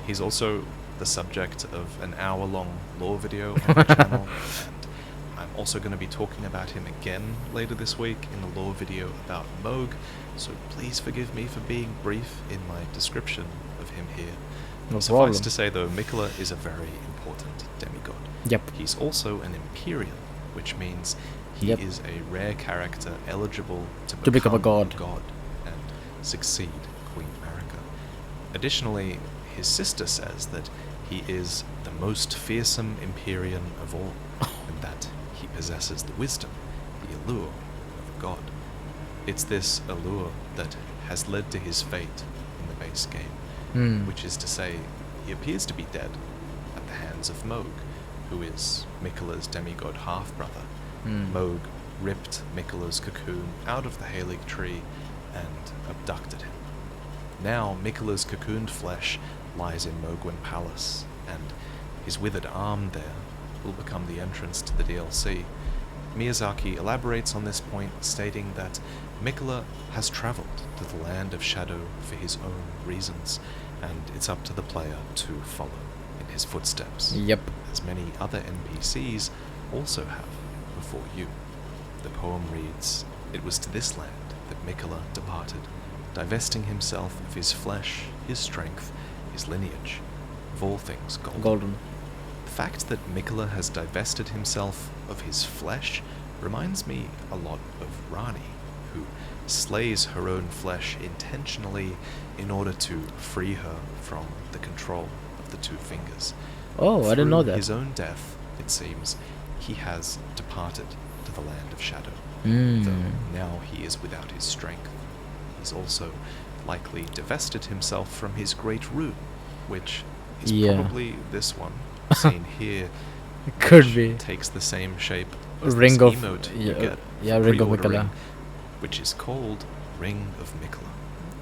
He's also the subject of an hour-long lore video on my channel, and I'm also going to be talking about him again later this week in a lore video about Moog, so please forgive me for being brief in my description of him here. No Suffice problem. to say though, Miquella is a very important demigod. Yep. He's also an Imperial, which means he Yep. is a rare character eligible To become a god. and succeed Queen Marika. Additionally, his sister says that he is the most fearsome Empyrean of all, and that he possesses the wisdom, the allure of a god. It's this allure that has led to his fate in the base game, which is to say, he appears to be dead at the hands of Moog, who is Miquella's demigod half-brother. Moog ripped Miquella's cocoon out of the Halig Tree and abducted him. Now Miquella's cocooned flesh lies in Mogwin Palace, and his withered arm there will become the entrance to the DLC. Miyazaki elaborates on this point, stating that Miquella has travelled to the land of shadow for his own reasons, and it's up to the player to follow in his footsteps, Yep. as many other NPCs also have before you. The poem reads, "It was to this land that Miquella departed, divesting himself of his flesh, his strength, his lineage, of all things golden." Golden. The fact that Miquella has divested himself of his flesh reminds me a lot of Rani, who slays her own flesh intentionally in order to free her from the control of the two fingers. Oh, I didn't know Through that. his own death, it seems, he has departed to the land of shadow, Mm. though now he is without his strength. He's also likely divested himself from his great rune, which is Yeah. probably this one, seen here, Could which be. takes the same shape as Ring this of- emote yeah, you get yeah, for Ring of pre-ordering, Miquella. which is called Ring of Miquella.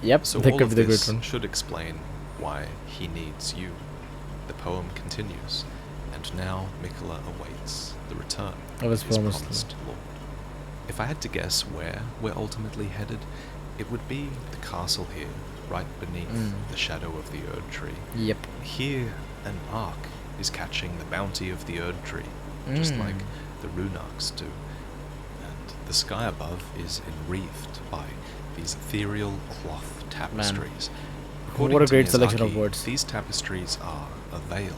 Yep. So That all could of be the this great one. should explain why he needs you. The poem continues, and now Miquella awaits the return Of his promised Lord. If I had to guess where we're ultimately headed, it would be the castle here, right beneath the shadow of the Erdtree. Yep. Here, an ark is catching the bounty of the Erdtree, just like the Runarks do. And the sky above is enwreathed by these ethereal cloth tapestries. According What a to great selection of Miyazaki, words. These tapestries are a veil,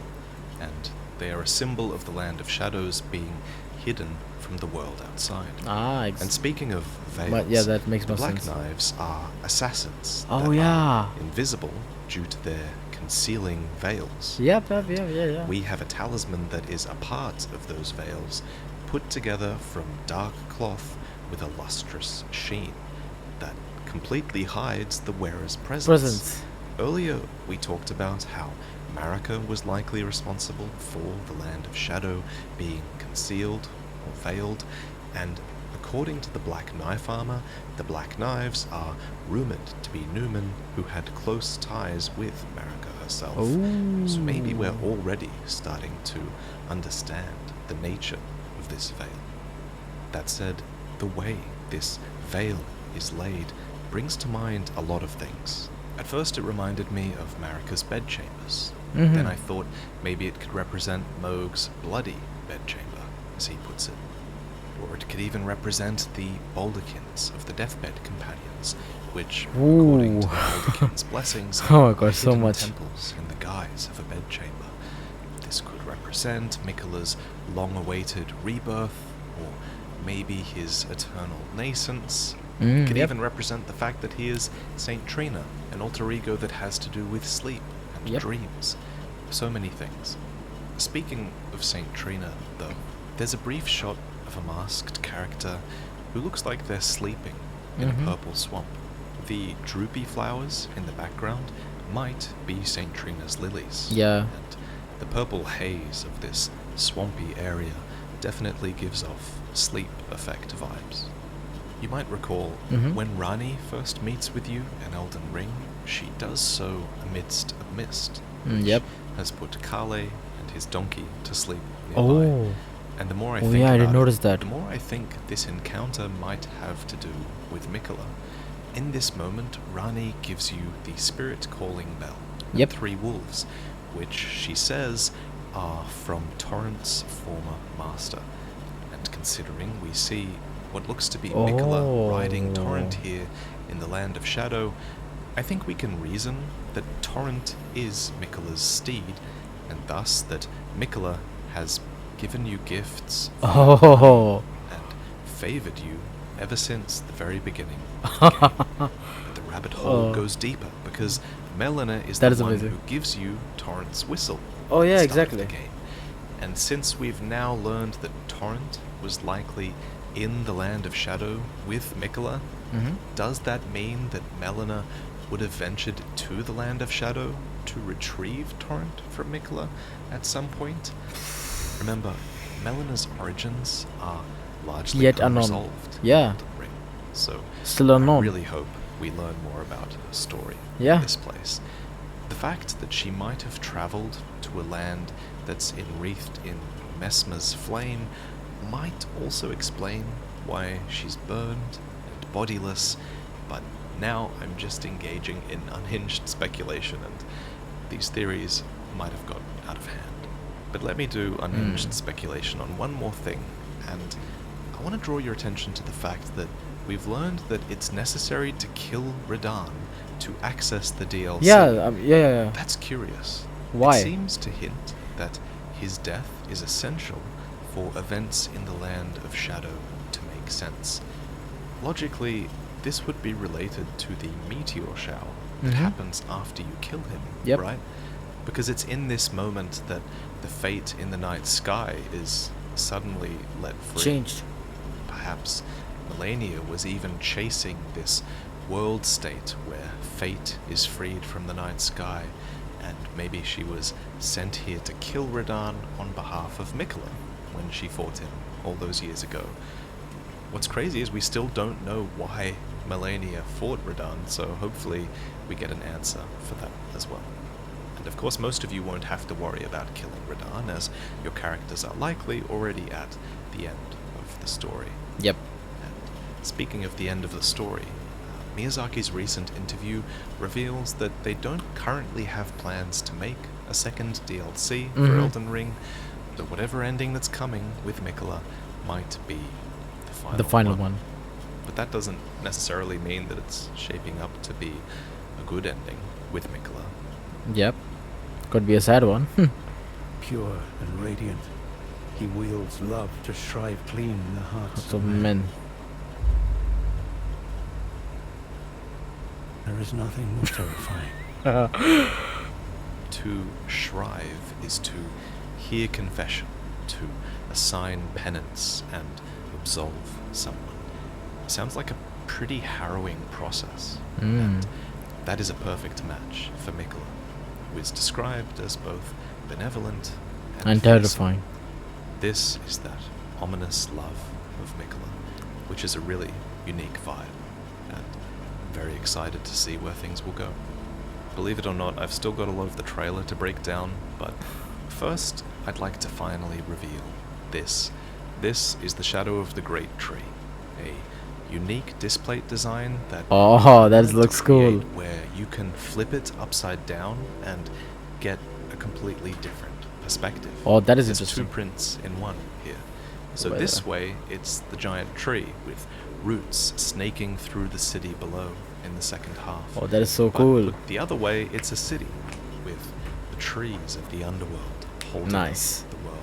and they are a symbol of the land of shadows being hidden from the world outside. Ah, And speaking of veils, But yeah, that makes the more Black sense. Knives are assassins Oh, that yeah. are invisible due to their concealing veils. Yep, yeah. We have a talisman that is a part of those veils, put together from dark cloth with a lustrous sheen that completely hides the wearer's presence. Earlier, we talked about how Marika was likely responsible for the land of shadow being concealed or veiled, and according to the Black Knife armor, the Black Knives are rumored to be Newman who had close ties with Marika herself. So maybe we're already starting to understand the nature of this veil. That said, the way this veil is laid brings to mind a lot of things. At first it reminded me of Marika's bedchambers. Then I thought maybe it could represent Moog's bloody bedchamber, as he puts it. Or it could even represent the baldachins of the deathbed companions, which, according to the baldachin's blessings, Oh my god, are so hidden much. temples in the guise of a bedchamber. This could represent Miquella's long-awaited rebirth, or maybe his eternal nascence. It could even represent the fact that he is Saint Trina, an alter ego that has to do with sleep and dreams. So many things. Speaking of Saint Trina, though, there's a brief shot of a masked character who looks like they're sleeping in a purple swamp. the droopy flowers in the background might be St. Trina's lilies. Yeah. And the purple haze of this swampy area definitely gives off sleep effect vibes. You might recall when Rani first meets with you in Elden Ring, she does so amidst a mist, which Yep. has put Kale and his donkey to sleep nearby. Oh. And the more I Oh, think yeah, I about didn't notice it, that. the more I think this encounter might have to do with Mikola. In this moment, Rani gives you the spirit calling bell. and Yep. 3 wolves, which she says are from Torrent's former master. And considering we see what looks to be Mikola riding Torrent Oh. here in the Land of Shadow, I think we can reason that Torrent is Mikola's steed, and thus that Mikola has given you gifts Oh. and favored you ever since the very beginning of the game. But the rabbit hole Oh. goes deeper because Melina is That the is one amazing. who gives you Torrent's whistle. Oh, at yeah, the start of exactly. the game. And since we've now learned that Torrent was likely in the Land of Shadow with Mikola, does that mean that Melina would have ventured to the Land of Shadow to retrieve Torrent from Mikola at some point? Remember, Melina's origins are largely Yet unknown. unresolved. in Yeah. Elden Ring. So Still I unknown. really hope we learn more about her story Yeah. in this place. The fact that she might have travelled to a land that's enwreathed in Mesmer's flame might also explain why she's burned and bodiless, but now I'm just engaging in unhinged speculation, and these theories might have got out of hand. But let me do unhinged speculation on one more thing, and I want to draw your attention to the fact that we've learned that it's necessary to kill Radahn to access the DLC. Yeah. That's curious. Why? It seems to hint that his death is essential for events in the Land of Shadow to make sense. Logically, this would be related to the meteor shower that happens after you kill him, Yep. right? Because it's in this moment that the fate in the night sky is suddenly let free. Changed. Perhaps Melania was even chasing this world state where fate is freed from the night sky, and maybe she was sent here to kill Radahn on behalf of Mikola when she fought him all those years ago. What's crazy is we still don't know why Melania fought Radahn, so hopefully we get an answer for that as well. And of course most of you won't have to worry about killing Radahn, as your characters are likely already at the end of the story. Yep. And speaking of the end of the story, Miyazaki's recent interview reveals that they don't currently have plans to make a second DLC for Elden Ring, so whatever ending that's coming with Mikola might be The final one. But that doesn't necessarily mean that it's shaping up to be a good ending with Mikola. Yep. Could be a sad one. Pure and radiant, he wields love to shrive clean the hearts So of men. men. There is nothing more terrifying. To shrive is to hear confession, to assign penance and absolve someone. Sounds like a pretty harrowing process, and that is a perfect match for Mikola, who is described as both benevolent And fearsome. terrifying. This is that ominous love of Mikola, which is a really unique vibe, and I'm very excited to see where things will go. Believe it or not, I've still got a lot of the trailer to break down, but first I'd like to finally reveal this. This is the Shadow of the Great Tree, a unique displate design that Oh, that to looks cool. create where you can flip it upside down and get a completely different perspective. Oh, that is There's interesting. 2 prints in one here. So Well, this way, it's the giant tree with roots snaking through the city below in the second half. Oh, that is so But cool. look, the other way, it's a city with the trees of the underworld holding Nice. up the world.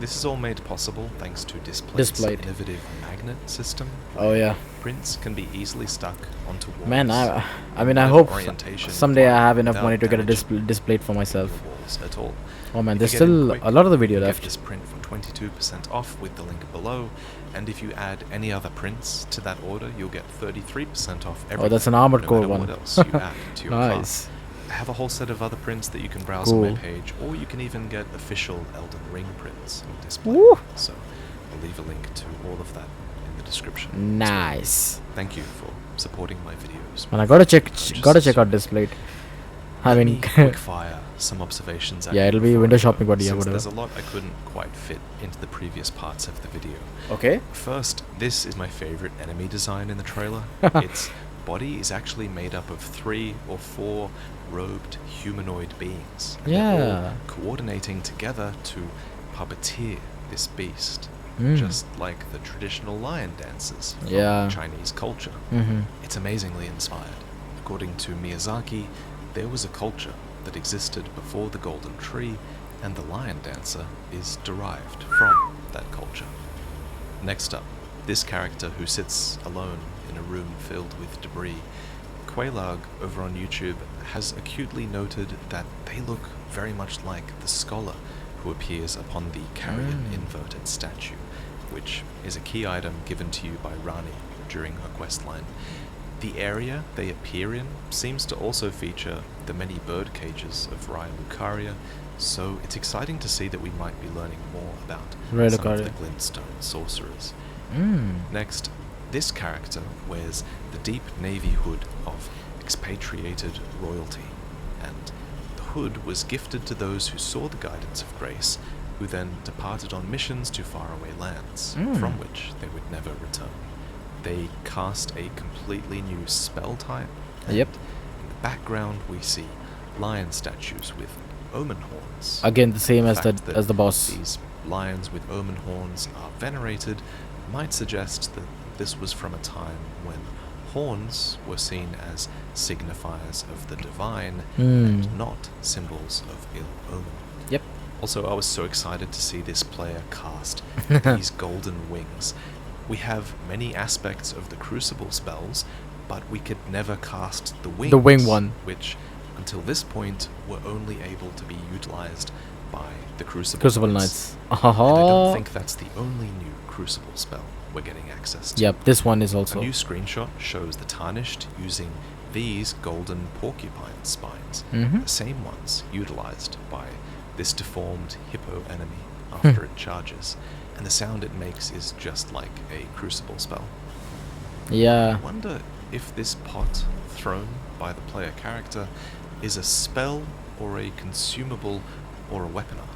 This is all made possible thanks to Displate's Displate. innovative magnet system. Oh yeah. Prints can be easily stuck onto walls. Man, I mean, I Whatever hope orientation someday I have enough without money to get a damaging displate for myself. the walls at all. Oh man, If there's you get in still quick, a lot of the video you left. Get this print for 22% off with the link below, and if you add any other prints to that order, you'll get 33% off everything. Oh, that's an Armored no Core matter one. What else you add to your cart. Nice. I have a whole set of other prints that you can browse on Cool. my page, or you can even get official Elden Ring prints on display. Woo. So I'll leave a link to all of that in the description. Nice. Thank you for supporting my videos. And I gotta check Purchases. out this plate. I Let mean, me quick fire some observations at yeah, you it'll be before window I go, shopping, but yeah, since whatever. There's a lot I couldn't quite fit into the previous parts of the video. okay. First, this is my favorite enemy design in the trailer. Its body is actually made up of 3 or 4 robed humanoid beings. And they're all Yeah. coordinating together to puppeteer this beast, Mm. just like the traditional lion dances from Yeah. Chinese culture. Mm-hmm. It's amazingly inspired. According to Miyazaki, there was a culture that existed before the Golden Tree, and the lion dancer is derived from that culture. Next up, this character who sits alone in a room filled with debris. Quailag over on YouTube has acutely noted that they look very much like the scholar who appears upon the carrion inverted statue, which is a key item given to you by Rani during her questline. The area they appear in seems to also feature the many bird cages of Raya Lucaria, so it's exciting to see that we might be learning more about Raya some of Lucaria. the glintstone sorcerers. Mm. Next, this character wears the deep navy hood of expatriated royalty, and the hood was gifted to those who saw the guidance of grace, who then departed on missions to faraway lands, from which they would never return. They cast a completely new spell type. And Yep. in the background, we see lion statues with omen horns. Again, the same as fact that the boss. These lions with omen horns are venerated might suggest that this was from a time when horns were seen as signifiers of the divine and not symbols of ill omen. Yep. Also, I was so excited to see this player cast these golden wings. We have many aspects of the Crucible spells, but we could never cast the wings. The wing one. Which, until this point, were only able to be utilized by the Crucible Knights. And I don't think that's the only new Crucible spell we're getting access to. Yep, this one is A also. new screenshot shows the Tarnished using these golden porcupine spines, Mhm. the same ones utilized by this deformed hippo enemy after it charges, and the sound it makes is just like a Crucible spell. Yeah. I wonder if this pot thrown by the player character is a spell or a consumable or a weapon art.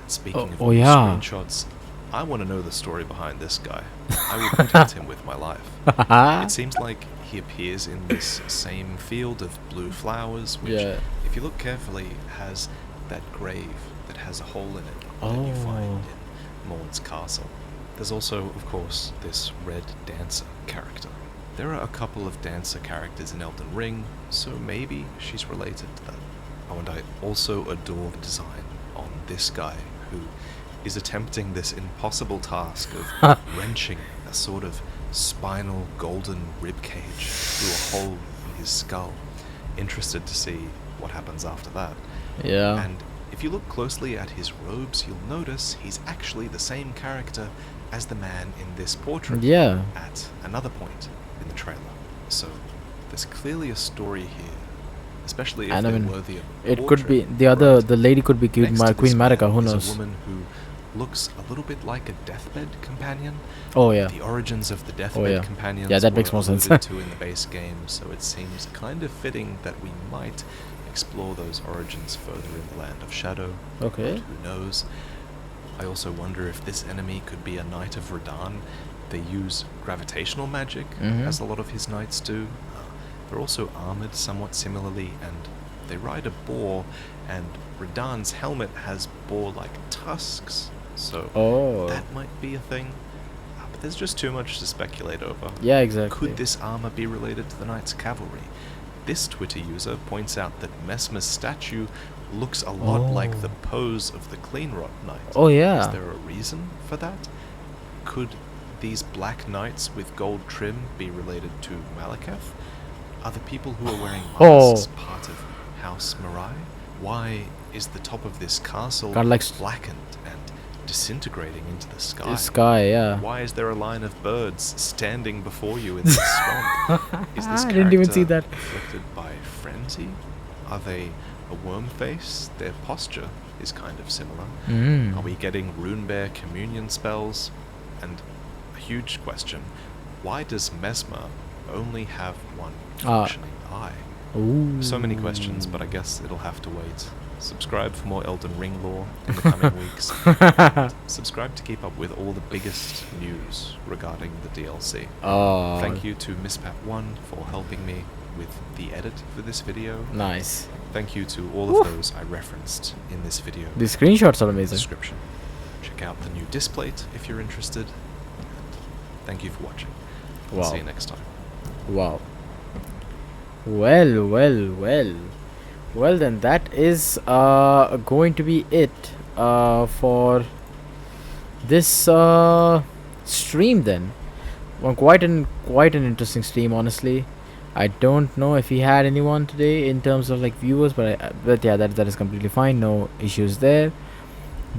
And speaking of new yeah. screenshots, I want to know the story behind this guy. I will protect him with my life. It seems like he appears in this same field of blue flowers, which, Yeah. if you look carefully, has that grave that has a hole in it that you find in Morn's castle. There's also, of course, this red dancer character. There are a couple of dancer characters in Elden Ring, so maybe she's related to that. Oh, and I also adore the design on this guy, who is attempting this impossible task of wrenching a sort of spinal golden ribcage through a hole in his skull. Interested to see what happens after that. Yeah. And if you look closely at his robes, you'll notice he's actually the same character as the man in this portrait Yeah. at another point in the trailer. So there's clearly a story here, especially if And I they're mean, worthy of It could be portrait, the right? lady could be Next to Queen this man Marika. Who is knows? a woman who looks a little bit like a deathbed companion. Oh yeah. The origins of the deathbed yeah. companions Yeah, that makes were more sense. alluded to in the base game, so it seems kind of fitting that we might explore those origins further in the Land of Shadow. Okay. But who knows? I also wonder if this enemy could be a Knight of Radan. They use gravitational magic, Mhm. as a lot of his knights do. They're also armored somewhat similarly, and they ride a boar, and Radan's helmet has boar-like tusks, so Oh. that might be a thing. But there's just too much to speculate over. Yeah, exactly. Could this armor be related to the Knight's cavalry? This Twitter user points out that Messmer's statue looks a lot like the pose of the Cleanrot Knight. Oh, yeah. Is there a reason for that? Could these black knights with gold trim be related to Malekith? Are the people who are wearing masks part of House Mirai? Why is the top of this castle Kinda like blackened and disintegrating into the sky? the sky, yeah. Why is there a line of birds standing before you in this swamp? Is this I didn't even see character that. afflicted by frenzy? Are they a worm face? Their posture is kind of similar. Mm. Are we getting rune bear communion spells? And a huge question, why does Mesmer only have one functioning eye? Ooh. So many questions, but I guess it'll have to wait. Subscribe for more Elden Ring lore in the coming weeks. And subscribe to keep up with all the biggest news regarding the DLC. Oh, Thank you to MissPat1 for helping me with the edit for this video. nice. Thank you to all of those I referenced in this video The screenshots are amazing. description. Check out the new disc plate if you're interested. And thank you for watching. I'll Wow. see you next time. Wow. Well, well, well. Well then, that is going to be it for this stream then. Well, quite an interesting stream, honestly. I don't know if he had anyone today in terms of like viewers, but yeah, that is completely fine. No issues there.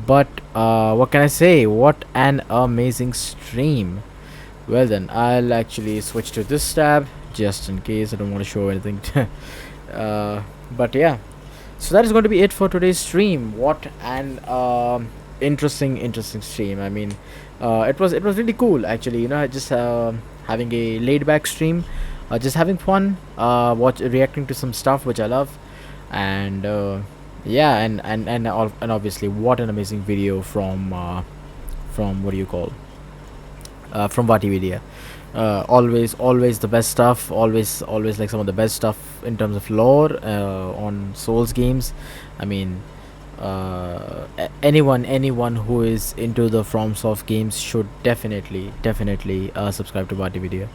But what can I say? What an amazing stream. Well then, I'll actually switch to this tab just in case I don't want to show anything. But yeah, so that is going to be it for today's stream. What an interesting stream. I mean, it was really cool actually. You know, just having a laid back stream, just having fun, reacting to some stuff which I love, and yeah, and obviously, what an amazing video from what do you call from Vati Media. Always the best stuff. Always like some of the best stuff in terms of lore on Souls games. I mean, anyone who is into the FromSoft games should definitely subscribe to Vati Media.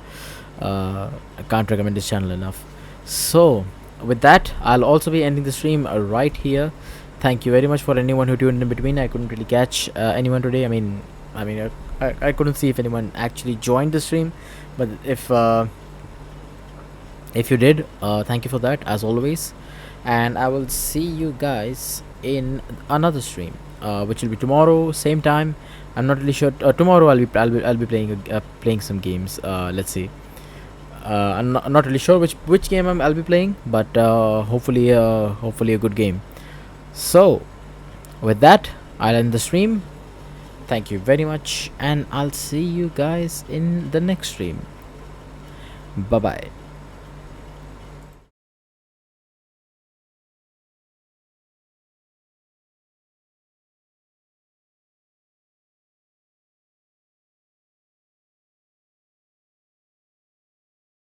I can't recommend this channel enough. So with that, I'll also be ending the stream right here. Thank you very much for anyone who tuned in between. I couldn't really catch anyone today. I mean, I couldn't see if anyone actually joined the stream, but if you did, thank you for that as always, and I will see you guys in another stream, which will be tomorrow, same time. I'm not really sure. Tomorrow I'll be playing some games. Let's see. I'm not really sure which game I'll be playing, but hopefully a good game. So with that, I'll end the stream. Thank you very much, and I'll see you guys in the next stream. Bye bye.